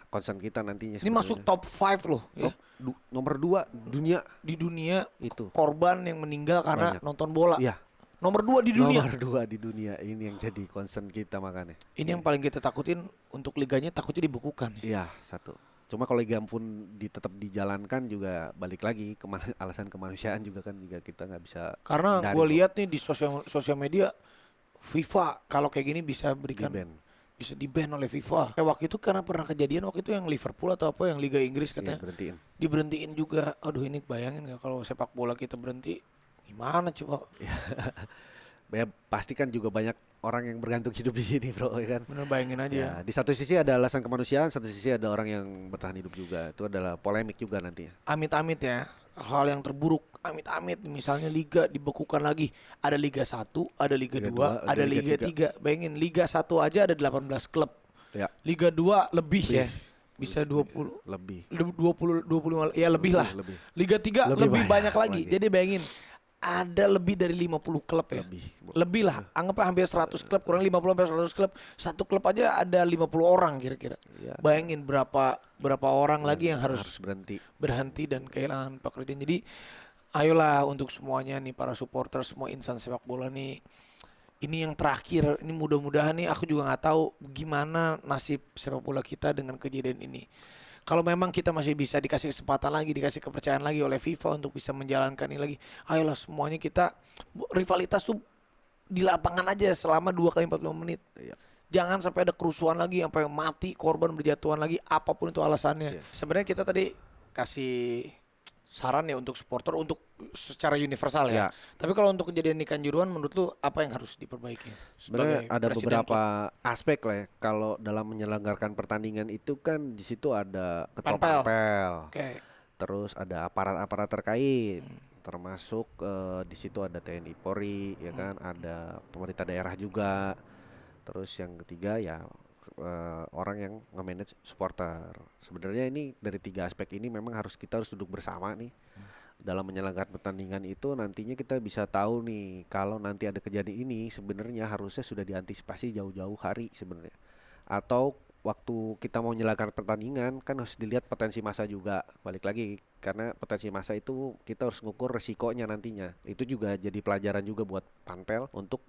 Speaker 2: concern kita nantinya.
Speaker 1: Ini masuk top 5 loh ya.
Speaker 2: Nomor 2 dunia.
Speaker 1: Di dunia
Speaker 2: itu
Speaker 1: korban yang meninggal karena
Speaker 2: banyak.
Speaker 1: nonton bola.
Speaker 2: Iya.
Speaker 1: Nomor 2 di dunia.
Speaker 2: Nomor 2 di dunia. Ini yang jadi concern kita makanya.
Speaker 1: Ini yang paling kita takutin untuk liganya, takutnya dibekukan.
Speaker 2: Iya, satu. Cuma kalau liga pun tetap dijalankan juga balik lagi alasan kemanusiaan juga kan juga kita nggak bisa.
Speaker 1: Karena gue lihat nih di sosial media FIFA kalau kayak gini bisa berikan bisa di-ban oleh FIFA. Waktu itu karena pernah kejadian waktu itu yang Liverpool atau apa yang Liga Inggris katanya diberhentiin juga. Aduh ini bayangin nggak kalau sepak bola kita berhenti gimana coba?
Speaker 2: Ya pasti kan juga banyak orang yang bergantung hidup di sini bro ya kan.
Speaker 1: Bener, bayangin aja.
Speaker 2: Ya, di satu sisi ada alasan kemanusiaan, satu sisi ada orang yang bertahan hidup juga. Itu adalah polemik juga nantinya.
Speaker 1: Amit-amit ya. Hal yang terburuk, amit-amit misalnya liga dibekukan lagi. Ada Liga 1, ada Liga 2, ada Liga 3. Bayangin Liga 1 aja ada 18 klub.
Speaker 2: Ya.
Speaker 1: Liga 2 lebih ya. Bisa 20
Speaker 2: lebih.
Speaker 1: 25 ya lebih lah.
Speaker 2: Lebih.
Speaker 1: Liga 3 lebih banyak lagi.
Speaker 2: lagi.
Speaker 1: Jadi bayangin ada lebih dari 50 klub ya. Lebih lah. Anggaplah hampir 100 klub, kurang 50 sampai 100 klub. Satu klub aja ada 50 orang kira-kira.
Speaker 2: Ya.
Speaker 1: Bayangin berapa orang lagi yang harus berhenti dan kehilangan pekerjaan. Jadi ayolah untuk semuanya nih para supporter, semua insan sepak bola nih. Ini yang terakhir, ini mudah-mudahan nih aku juga nggak tahu gimana nasib sepak bola kita dengan kejadian ini. Kalau memang kita masih bisa dikasih kesempatan lagi, dikasih kepercayaan lagi oleh FIFA untuk bisa menjalankan ini lagi, ayolah semuanya kita rivalitas tuh di lapangan aja selama 2 kali 45 menit.
Speaker 2: Iya.
Speaker 1: Jangan sampai ada kerusuhan lagi, sampai mati, korban berjatuhan lagi, apapun itu alasannya.
Speaker 2: Iya.
Speaker 1: Sebenarnya kita tadi kasih saran ya untuk supporter untuk secara universal ya. Tapi kalau untuk kejadian di Kanjuruhan menurut lu apa yang harus diperbaiki?
Speaker 2: Sebenarnya ada beberapa aspek lah ya. Kalau dalam menyelenggarakan pertandingan itu kan di situ ada ketua panpel. Terus ada aparat-aparat terkait. Termasuk di situ ada TNI Polri ya kan, ada pemerintah daerah juga. Terus yang ketiga ya orang yang nge-manage supporter. Sebenarnya ini dari 3 aspek ini memang kita harus duduk bersama nih. dalam menyelenggarakan pertandingan itu nantinya kita bisa tahu nih kalau nanti ada kejadian ini sebenarnya harusnya sudah diantisipasi jauh-jauh hari sebenarnya. Atau waktu kita mau menyelenggarakan pertandingan kan harus dilihat potensi massa juga. Balik lagi karena potensi massa itu kita harus ngukur resikonya nantinya. Itu juga jadi pelajaran juga buat panpel untuk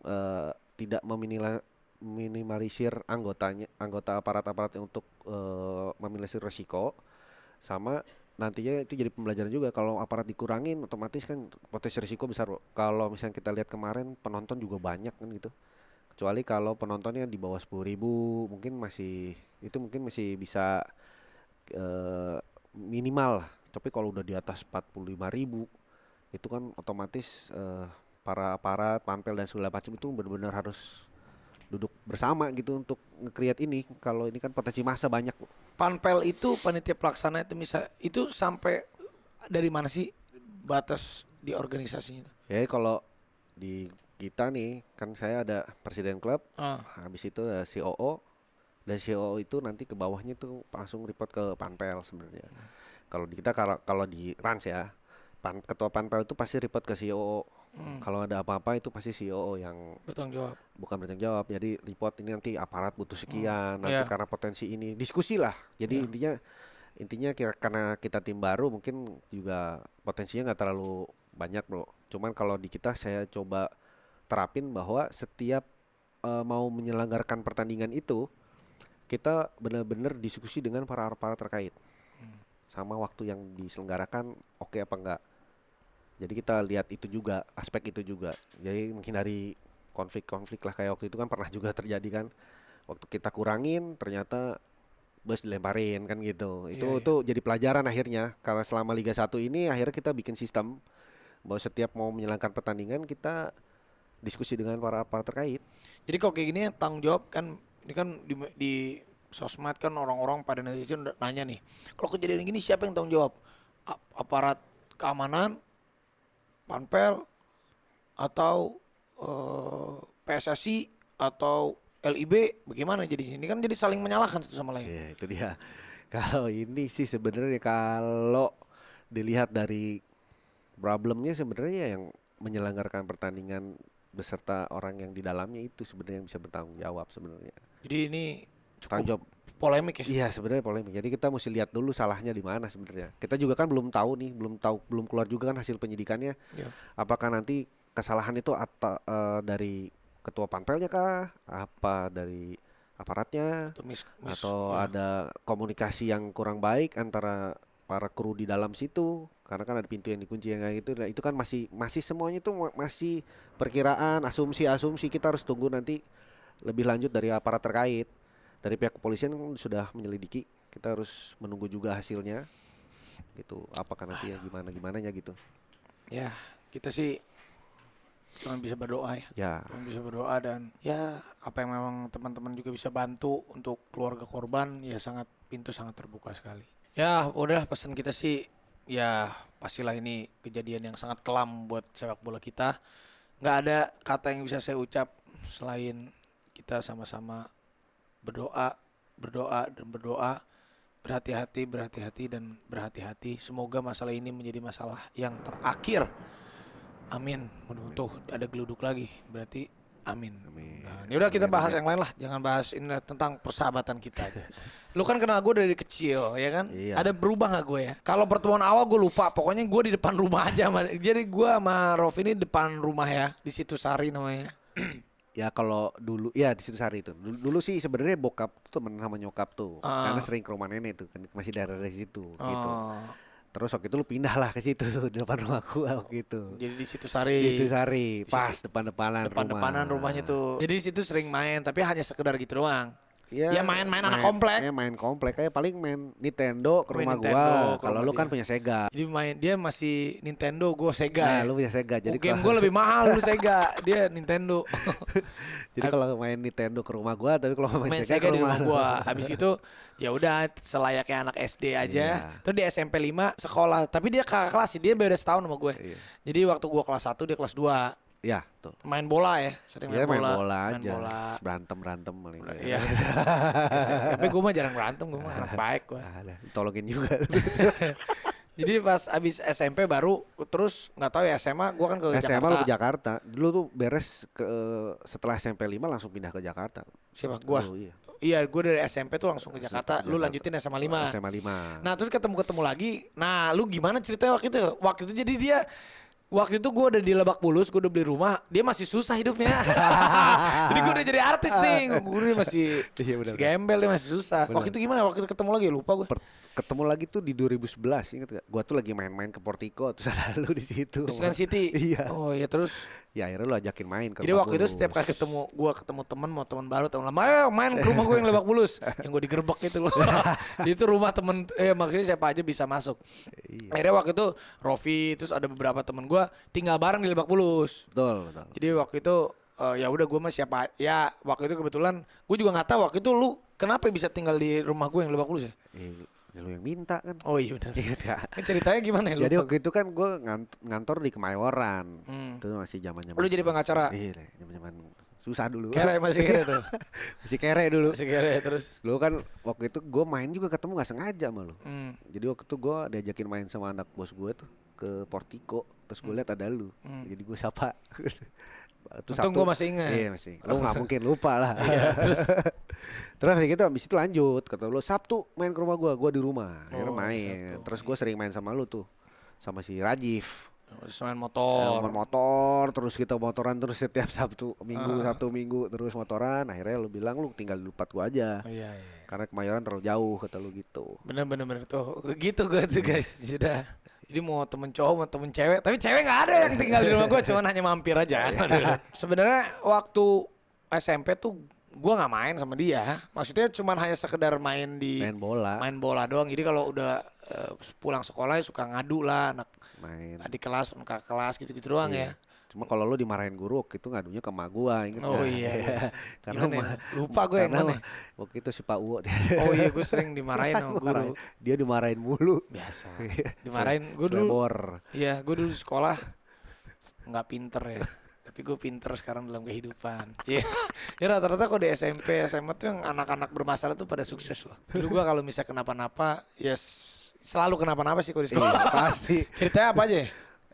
Speaker 2: tidak meminimalisir anggota aparat-aparat untuk meminimalisir resiko, sama nantinya itu jadi pembelajaran juga. Kalau aparat dikurangin otomatis kan potensi risiko besar, bro. Kalau misalnya kita lihat kemarin penonton juga banyak kan gitu, kecuali kalau penontonnya di bawah 10.000 mungkin masih bisa minimal lah. Tapi kalau udah di atas 45.000 itu kan otomatis para aparat panpel dan segala macam itu benar-benar harus duduk bersama gitu untuk nge-create ini. Kalau ini kan potensi massa banyak.
Speaker 1: Panpel itu panitia pelaksana itu itu sampai dari mana sih batas di organisasinya?
Speaker 2: Ya kalau di kita nih kan saya ada presiden klub, habis itu ada COO, dan COO itu nanti ke bawahnya tuh langsung report ke panpel sebenarnya. Kalau di kita kalau di Rans ya, ketua panpel itu pasti report ke COO. Kalau ada apa-apa itu pasti COO yang bukan bertanggung jawab. Jadi report ini nanti aparat butuh sekian, nanti karena potensi ini diskusi lah. Jadi intinya karena kita tim baru mungkin juga potensinya nggak terlalu banyak, bro. Cuman kalau di kita saya coba terapin bahwa setiap mau menyelenggarakan pertandingan itu kita benar-benar diskusi dengan para aparat terkait sama waktu yang diselenggarakan oke apa enggak. Jadi kita lihat itu juga, aspek itu juga. Jadi menghindari konflik-konflik lah, kayak waktu itu kan pernah juga terjadi kan. Waktu kita kurangin ternyata bus dilemparin kan gitu. Itu jadi pelajaran akhirnya. Karena selama Liga 1 ini akhirnya kita bikin sistem bahwa setiap mau menjalankan pertandingan kita diskusi dengan para aparat terkait.
Speaker 1: Jadi kalau kayak gini tanggung jawab kan, ini kan di sosmed kan orang-orang pada netizen nanya nih, kalau kejadian gini siapa yang tanggung jawab? Aparat keamanan, panpel, atau PSSI atau LIB, bagaimana jadinya? Ini kan jadi saling menyalahkan satu sama lain.
Speaker 2: Ya itu dia. Kalau ini sih sebenarnya kalau dilihat dari problemnya sebenarnya yang menyelenggarakan pertandingan beserta orang yang di dalamnya itu sebenarnya yang bisa bertanggung jawab sebenarnya.
Speaker 1: Jadi ini
Speaker 2: cukup
Speaker 1: polemik ya?
Speaker 2: Iya sebenarnya polemik. Jadi kita mesti lihat dulu salahnya di mana sebenarnya. Kita juga kan belum tahu nih, belum keluar juga kan hasil penyidikannya. Apakah nanti kesalahan itu dari ketua panpelnya kah? Apa dari aparatnya? Atau ada komunikasi yang kurang baik antara para kru di dalam situ? Karena kan ada pintu yang dikunci yang kayak gitu. Nah, itu kan masih semuanya itu masih perkiraan, asumsi. Kita harus tunggu nanti lebih lanjut dari aparat terkait. Dari pihak kepolisian sudah menyelidiki, kita harus menunggu juga hasilnya gitu, apakah nanti ya gimana gitu
Speaker 1: ya. Kita sih cuma bisa berdoa ya. Cuma bisa berdoa, dan ya apa yang memang teman-teman juga bisa bantu untuk keluarga korban, ya pintu sangat terbuka sekali. Ya udah, pesan kita sih ya pastilah ini kejadian yang sangat kelam buat sepak bola kita. Nggak ada kata yang bisa saya ucap selain kita sama-sama berdoa, berhati-hati. Semoga masalah ini menjadi masalah yang terakhir. Amin. Tuh ada geluduk lagi, berarti amin. Nah, ini udah kita bahas yang lain lah, jangan bahas ini tentang persahabatan kita aja. Lu kan kenal gue dari kecil, ya kan? Iya. Ada berubah nggak gue ya? Kalau pertemuan awal gue lupa, pokoknya gue di depan rumah aja. Jadi gue sama Rof ini depan rumah ya, di situ Sari namanya.
Speaker 2: Ya kalau dulu ya di situ Sari itu. Dulu sih sebenarnya bokap tuh temen sama nyokap tuh. Karena sering ke rumah nenek tuh kan, masih daerah dari situ gitu. Terus waktu itu lu pindah lah ke situ di depan rumahku waktu itu.
Speaker 1: Jadi di situ Sari.
Speaker 2: Di situ Sari, pas depan-depanan
Speaker 1: rumahnya tuh. Jadi di situ sering main, tapi hanya sekedar gitu doang. Ya main-main anak komplek.
Speaker 2: Main komplek kayak paling main Nintendo ke rumah gua. Kalau lu kan punya Sega.
Speaker 1: Jadi dia masih Nintendo, gua Sega.
Speaker 2: Nah, lu punya Sega. Jadi
Speaker 1: game gua lebih mahal, lu Sega, dia Nintendo.
Speaker 2: Jadi kalau main Nintendo ke rumah gua, tapi kalau main
Speaker 1: Sega ke rumah gua. Habis itu ya udah selayaknya anak SD aja. Terus di SMP 5 sekolah, tapi dia kakak kelas, dia beda setahun sama gue. Jadi waktu gua kelas 1 dia kelas 2.
Speaker 2: Ya, tuh.
Speaker 1: Main bola ya, sering main bola
Speaker 2: aja. Berantem paling.
Speaker 1: Iya. Tapi gue mah jarang berantem, gue mah anak baik gue.
Speaker 2: Tolongin juga.
Speaker 1: Jadi pas abis SMP baru terus nggak tahu ya SMA gue kan ke
Speaker 2: SMA
Speaker 1: Jakarta.
Speaker 2: lu ke Jakarta. Dulu tuh beres setelah SMP 5 langsung pindah ke Jakarta.
Speaker 1: Siapa? Gua.
Speaker 2: Lu, iya.
Speaker 1: Iya, gue dari SMP tuh langsung ke Jakarta. Lu lanjutin SMA 5.
Speaker 2: SMA 5.
Speaker 1: Nah, terus ketemu lagi. Nah, lu gimana ceritanya waktu itu? Waktu itu jadi dia waktu itu gue udah di Lebak Bulus, gue udah beli rumah, dia masih susah hidupnya. Jadi gue udah jadi artis nih, gue masih
Speaker 2: Iya,
Speaker 1: gembel, dia masih susah.
Speaker 2: Bener.
Speaker 1: Waktu itu gimana? Waktu itu ketemu lagi, lupa gue.
Speaker 2: Ketemu lagi tuh di 2011, inget gak? Gua tuh lagi main-main ke Portico, terus ada lu di situ.
Speaker 1: Di Senayan City.
Speaker 2: Iya.
Speaker 1: Oh iya terus.
Speaker 2: Ya akhirnya lu ajakin main ke
Speaker 1: Jadi
Speaker 2: Lebak
Speaker 1: waktu itu
Speaker 2: Bulus.
Speaker 1: setiap kali ketemu teman, mau teman baru, teman lama, ayo main ke rumah gue yang Lebak Bulus, yang gue digerebek itu loh. Itu rumah temen, maksudnya siapa aja bisa masuk.
Speaker 2: Iya.
Speaker 1: Akhirnya waktu itu Rofi, terus ada beberapa temen gue tinggal bareng di Lebak Bulus.
Speaker 2: Betul.
Speaker 1: Jadi waktu itu ya udah gue mah siapa ya waktu itu kebetulan gue juga nggak tahu waktu itu lu kenapa bisa tinggal di rumah gue yang Lebak Bulus ya?
Speaker 2: Lu yang minta kan.
Speaker 1: Oh iya benar.
Speaker 2: Ingat gak?
Speaker 1: Kan ceritanya gimana ya?
Speaker 2: Jadi
Speaker 1: Lupa
Speaker 2: waktu itu kan gue ngantor di Kemayoran. Itu masih zaman-zaman.
Speaker 1: Lu jadi pengacara?
Speaker 2: Iya, zaman-zaman susah dulu.
Speaker 1: Kere masih kere tuh.
Speaker 2: Masih kere dulu.
Speaker 1: Masih kere terus.
Speaker 2: Lu kan waktu itu gue main juga ketemu gak sengaja sama lu. Jadi waktu itu gue diajakin main sama anak bos gue tuh ke Portico. Terus gue liat ada lu. Jadi gue sapa. Terus
Speaker 1: Untung gue masih ingat.
Speaker 2: Iya masih. Lu gak mungkin lupa lah.
Speaker 1: Iya,
Speaker 2: Terus kayak gitu abis itu lanjut. Kata lu Sabtu main ke rumah gue di rumah. Akhirnya
Speaker 1: Oh,
Speaker 2: main.
Speaker 1: Sabtu.
Speaker 2: Terus gue sering main sama lu tuh. Sama si Rajif.
Speaker 1: Terus main motor.
Speaker 2: Main motor. Terus kita motoran terus setiap Sabtu Minggu terus motoran. Akhirnya lu bilang lu tinggal di tempat gue aja.
Speaker 1: Oh, iya, iya.
Speaker 2: Karena Kemayoran terlalu jauh kata lu gitu.
Speaker 1: Bener tuh. Gitu gue tuh guys. Sudah. Jadi mau temen cowok mau temen cewek, tapi cewek nggak ada yang tinggal di rumah gue, cuman hanya mampir aja. Sebenarnya waktu SMP tuh gue nggak main sama dia, maksudnya cuman hanya sekedar main main bola doang. Jadi kalau udah pulang sekolah ya suka ngadu lah anak adik kelas, kakak kelas gitu-gitu doang ya.
Speaker 2: Cuma kalau lu dimarahin guru itu ngadunya ke emak gua, inget
Speaker 1: Oh
Speaker 2: gak?
Speaker 1: iya.
Speaker 2: Karena
Speaker 1: lupa gue yang mana.
Speaker 2: Waktu itu si Pak Uwo.
Speaker 1: Oh iya, gue sering dimarahin sama guru.
Speaker 2: Dia dimarahin mulu.
Speaker 1: Biasa. Dimarahin gue dulu.
Speaker 2: Selebor.
Speaker 1: Iya, gue dulu di sekolah nggak pinter ya. Tapi gue pinter sekarang dalam kehidupan. Iya. Ya rata-rata kok di SMP, SMA tuh yang anak-anak bermasalah tuh pada sukses loh. Dulu gue kalau misalnya kenapa-napa, ya selalu kenapa-napa sih kalau di sekolah.
Speaker 2: Iya, pasti.
Speaker 1: Ceritanya apa aja ya?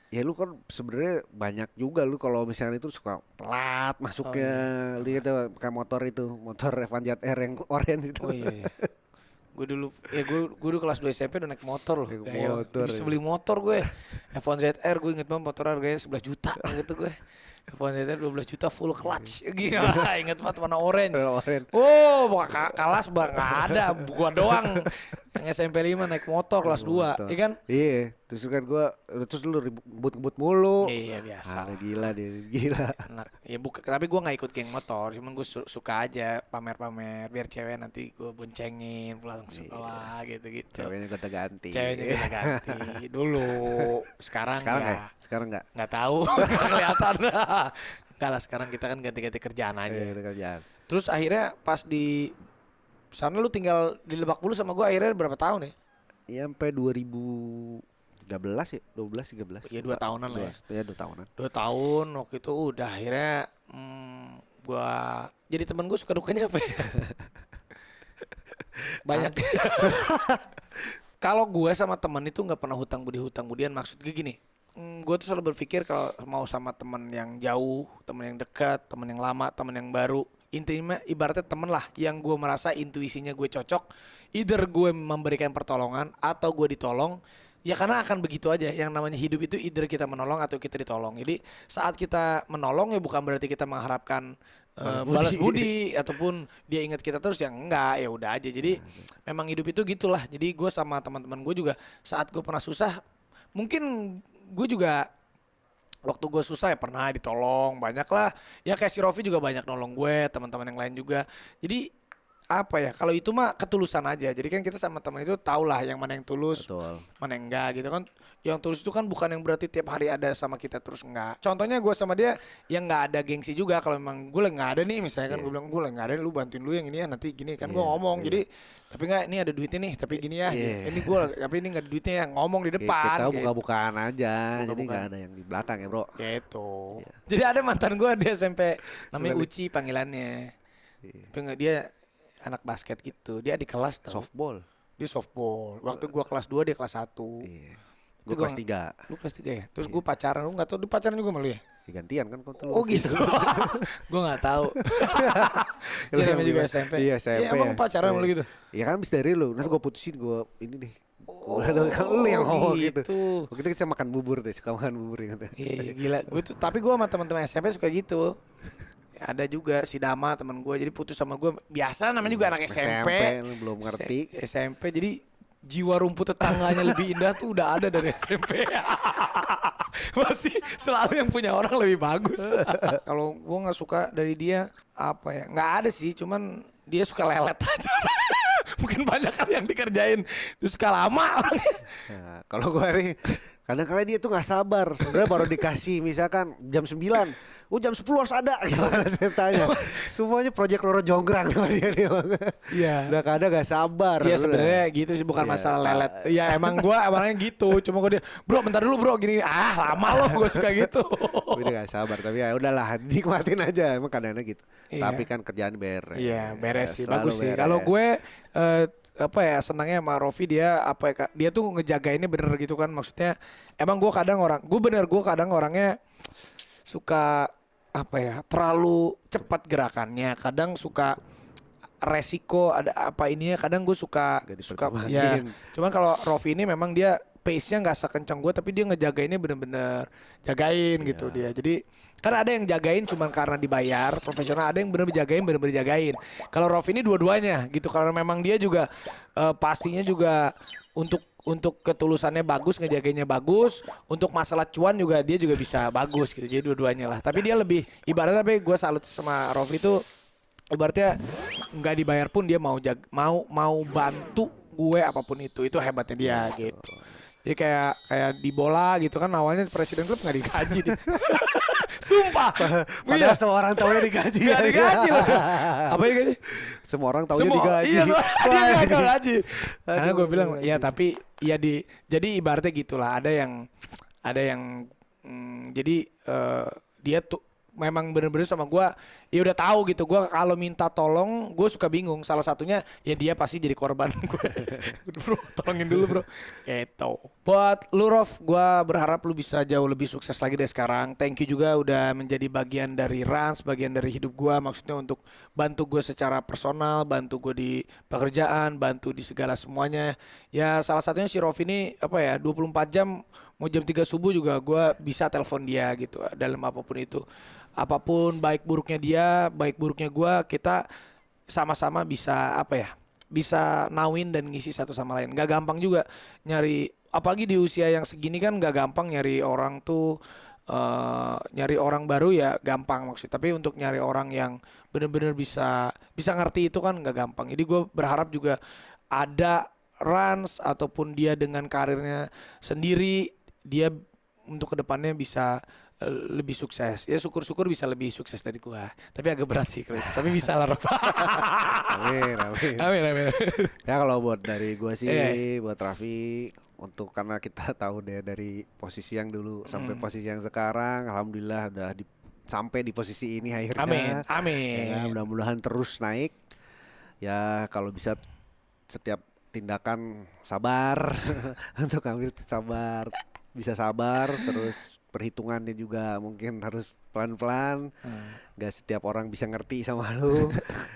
Speaker 2: Ya lu kan sebenarnya banyak juga lu kalau misalnya itu suka telat masuknya. Lu itu kayak motor Evan Jet R yang orange itu.
Speaker 1: Oh iya. Gue dulu kelas 2 SMP udah naik motor loh. Bisa beli motor gue. F1 ZR gue inget banget motor harganya 11 juta gitu gue. F1 ZR 12 juta full clutch. Gila, inget banget warna orange. Oh, kalas nggak ada, gua doang. Yang SMP 5 naik motor kelas 2, iya kan?
Speaker 2: Iya, terus kan terus lu ribut mulu.
Speaker 1: Iya biasa.
Speaker 2: Gila dia, gila.
Speaker 1: Enak. Ya tapi gua nggak ikut geng motor, cuman gua suka aja pamer-pamer biar cewek nanti gua boncengin pulang sekolah gitu-gitu.
Speaker 2: Ceweknya gonta ganti.
Speaker 1: Dulu. Sekarang
Speaker 2: ya? Sekarang enggak.
Speaker 1: Nggak tahu, nggak kelihatan. Enggak lah, sekarang kita kan ganti-ganti kerjaan aja.
Speaker 2: Kerjaan.
Speaker 1: Terus akhirnya pas di sana lu tinggal di Lebak Bulus sama gua akhirnya berapa tahun ya?
Speaker 2: Ya sampai 2013 ya, 13.
Speaker 1: Ya 2 tahunan lah ya.
Speaker 2: Ya 2 tahunan.
Speaker 1: 2 tahun waktu itu udah akhirnya gua jadi temen gua suka dukanya apa ya? Banyak. Kalau gua sama temen itu nggak pernah hutang budian, maksud gue gini. Gue tuh selalu berpikir kalau mau sama temen yang jauh, temen yang dekat, temen yang lama, temen yang baru, intinya ibaratnya temen lah yang gue merasa intuisinya gue cocok, either gue memberikan pertolongan atau gue ditolong, ya karena akan begitu aja. Yang namanya hidup itu either kita menolong atau kita ditolong. Jadi saat kita menolong ya bukan berarti kita mengharapkan balas budi ataupun dia ingat kita terus, yang enggak, ya udah aja. Jadi memang hidup itu gitulah. Jadi gue sama teman-teman gue juga saat gue pernah susah, mungkin gue juga waktu gue susah ya pernah ditolong banyak lah. Ya kayak si Rofi juga banyak nolong gue, teman-teman yang lain juga. Jadi apa ya, kalau itu mah ketulusan aja. Jadi kan kita sama teman itu tahu lah yang mana yang tulus,
Speaker 2: betul,
Speaker 1: mana yang enggak gitu kan. Yang tulus itu kan bukan yang berarti tiap hari ada sama kita terus, enggak. Contohnya gue sama dia yang nggak ada gengsi juga. Kalau memang gue lagi nggak ada nih, misalnya kan gue bilang gue lagi nggak ada, lu bantuin lu yang ini ya nanti gini kan, gue ngomong. Jadi tapi nggak, ini ada duitnya nih, tapi gini ya. Ini gue, tapi ini nggak ada duitnya ya, ngomong di depan.
Speaker 2: Kita buka-bukaan aja, jadi nggak ada yang di belakang ya bro.
Speaker 1: Gitu. Jadi ada mantan gue di SMP namanya Uci panggilannya. Tapi nggak, dia anak basket gitu, dia di kelas tuh.
Speaker 2: Softball.
Speaker 1: Dia softball. Waktu gua kelas 2 dia kelas 1.
Speaker 2: Iya. Gue kelas 3.
Speaker 1: Lu kelas 3 ya? Terus gua pacaran, lu enggak tahu dia pacaran juga sama lu ya?
Speaker 2: Gantian kan kau tuh.
Speaker 1: Oh gitu. Gua enggak tahu. Dia namanya juga SMP.
Speaker 2: Iya, SMP.
Speaker 1: Iya, emang pacaran sama lu gitu?
Speaker 2: Iya kan abis dari lu. Nanti gue putusin gue ini deh. Udah tahu kan lu yang ngomong gitu. Waktu itu kita makan bubur deh, suka makan bubur gitu.
Speaker 1: Iya, gila. Gue tuh tapi gue sama teman-teman SMP suka gitu. Ya, ada juga si Dama teman gue, jadi putus sama gue. Biasa namanya juga anak SMP.
Speaker 2: Lu belum ngerti.
Speaker 1: SMP jadi jiwa rumput tetangganya lebih indah tuh udah ada dari SMP. Masih selalu yang punya orang lebih bagus. Kalau gue nggak suka dari dia apa ya? Nggak ada sih, cuman dia suka lelet aja. Mungkin banyak kan yang dikerjain, terus suka lama orangnya.
Speaker 2: Nah, kalau gue nih kadang-kadang dia tuh nggak sabar. Sebenarnya baru dikasih misalkan jam 9. Jam 10 harus ada. Gimana saya tanya. Semuanya proyek Roro Jonggrang sama dia nih.
Speaker 1: Iya.
Speaker 2: Udah kadang gak sabar.
Speaker 1: Iya sebenarnya gitu sih, bukan masalah lelet. Ya emang gue orangnya gitu. Cuma gue dia, bro bentar dulu bro gini. Lama loh gue suka gitu.
Speaker 2: Udah gak sabar. Tapi ya udahlah nikmatin aja. Emang kadang-kadang gitu.
Speaker 1: Iya.
Speaker 2: Tapi kan kerjaan beres.
Speaker 1: Iya beres sih,
Speaker 2: Selalu
Speaker 1: bagus sih.
Speaker 2: beres.
Speaker 1: Kalau gue apa ya, senangnya sama Rofi, dia apa ya, dia tuh ngejagainnya bener gitu kan. Maksudnya emang gue kadang orangnya suka apa ya, terlalu cepat gerakannya. Kadang suka resiko ada apa ininya, kadang gue suka ya. Cuman kalau Rofi ini memang dia pace-nya nggak sekencang gue, tapi dia ngejagainnya bener-bener jagain gitu dia. Jadi kan ada yang jagain cuman karena dibayar profesional, ada yang bener-bener jagain. Kalau Rofi ini dua-duanya gitu, karena memang dia juga pastinya juga untuk ketulusannya bagus, ngejagainnya bagus, untuk masalah cuan juga dia juga bisa bagus gitu. Jadi dua-duanya lah. Tapi dia lebih ibaratnya, tapi gue salut sama Rofi itu ibaratnya nggak dibayar pun dia mau bantu gue apapun itu hebatnya dia gitu. Jadi kayak di bola gitu kan, awalnya presiden klub nggak digaji deh. Sumpah.
Speaker 2: Padahal semua orang tahunya digaji.
Speaker 1: Nggak digaji loh. Apa yang digaji?
Speaker 2: Semua orang tahunya digaji.
Speaker 1: Iya, dia nggak gaji. Karena gue bilang ya, tapi ya jadi ibaratnya gitulah. Ada yang jadi dia tuh memang bener-bener sama gue, ya udah tahu gitu. Gue kalau minta tolong, gue suka bingung. Salah satunya ya dia pasti jadi korban gue. Bro, tolongin dulu bro. Gitu. Buat lu Rof, gue berharap lu bisa jauh lebih sukses lagi dari sekarang. Thank you juga udah menjadi bagian dari Rans, bagian dari hidup gue. Maksudnya untuk bantu gue secara personal, bantu gue di pekerjaan, bantu di segala semuanya. Ya salah satunya si Rof ini apa ya, 24 jam, mau jam 3 subuh juga gue bisa telepon dia gitu, dalam apapun itu. Apapun baik buruknya dia, baik buruknya gue, kita sama-sama bisa apa ya, bisa nawin dan ngisi satu sama lain. Gak gampang juga nyari, apalagi di usia yang segini kan gak gampang nyari orang tuh, nyari orang baru ya gampang maksudnya. Tapi untuk nyari orang yang benar-benar bisa ngerti itu kan gak gampang. Jadi gue berharap juga ada Rans ataupun dia dengan karirnya sendiri, dia untuk kedepannya bisa lebih sukses. Ya syukur-syukur bisa lebih sukses dari gua. Tapi agak berat sih kalau itu. Tapi bisa lah Rob. Amin.
Speaker 2: Ya kalau buat dari gua sih, buat Raffi, untuk karena kita tahu deh dari posisi yang dulu sampai posisi yang sekarang, alhamdulillah udah sampai di posisi ini akhirnya.
Speaker 1: Amin.
Speaker 2: Ya, mudah-mudahan terus naik. Ya kalau bisa setiap tindakan sabar untuk ambil sabar. Bisa sabar, terus perhitungannya juga mungkin harus pelan-pelan. Gak setiap orang bisa ngerti sama lu.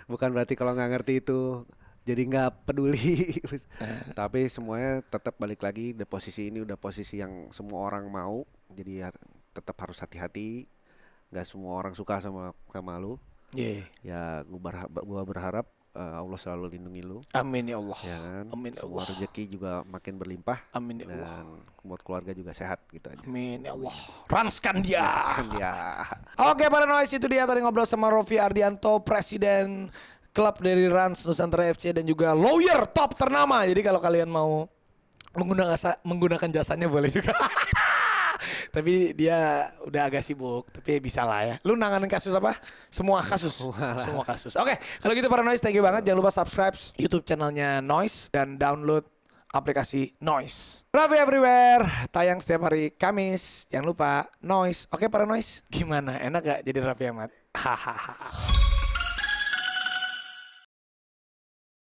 Speaker 2: Bukan berarti kalau gak ngerti itu jadi gak peduli. Tapi semuanya tetap balik lagi, di posisi ini udah posisi yang semua orang mau. Jadi ya tetap harus hati-hati. Gak semua orang suka sama lu. Ya gua berharap Allah selalu lindungi lu.
Speaker 1: Amin ya Allah.
Speaker 2: Ya kan?
Speaker 1: Amin ya
Speaker 2: semua
Speaker 1: Allah.
Speaker 2: rezeki juga makin berlimpah.
Speaker 1: Amin ya Allah.
Speaker 2: Dan buat keluarga juga sehat gitu aja.
Speaker 1: Amin ya Allah. Ranskan dia.
Speaker 2: Ya.
Speaker 1: Oke para noise, itu dia tadi ngobrol sama Rofi Ardianto, presiden klub dari Rans Nusantara FC dan juga lawyer top ternama. Jadi kalau kalian mau menggunakan jasanya boleh juga. Tapi dia udah agak sibuk, tapi bisa lah ya. Lu nanganin kasus apa? Semua kasus. Semua kasus. Oke, kalau gitu para Noise, thank you banget. Jangan lupa subscribe YouTube channelnya Noise dan download aplikasi Noise. Raffi Everywhere tayang setiap hari Kamis. Jangan lupa Noise. Oke para Noise, gimana? Enak gak jadi Raffi Ahmad? Hahaha.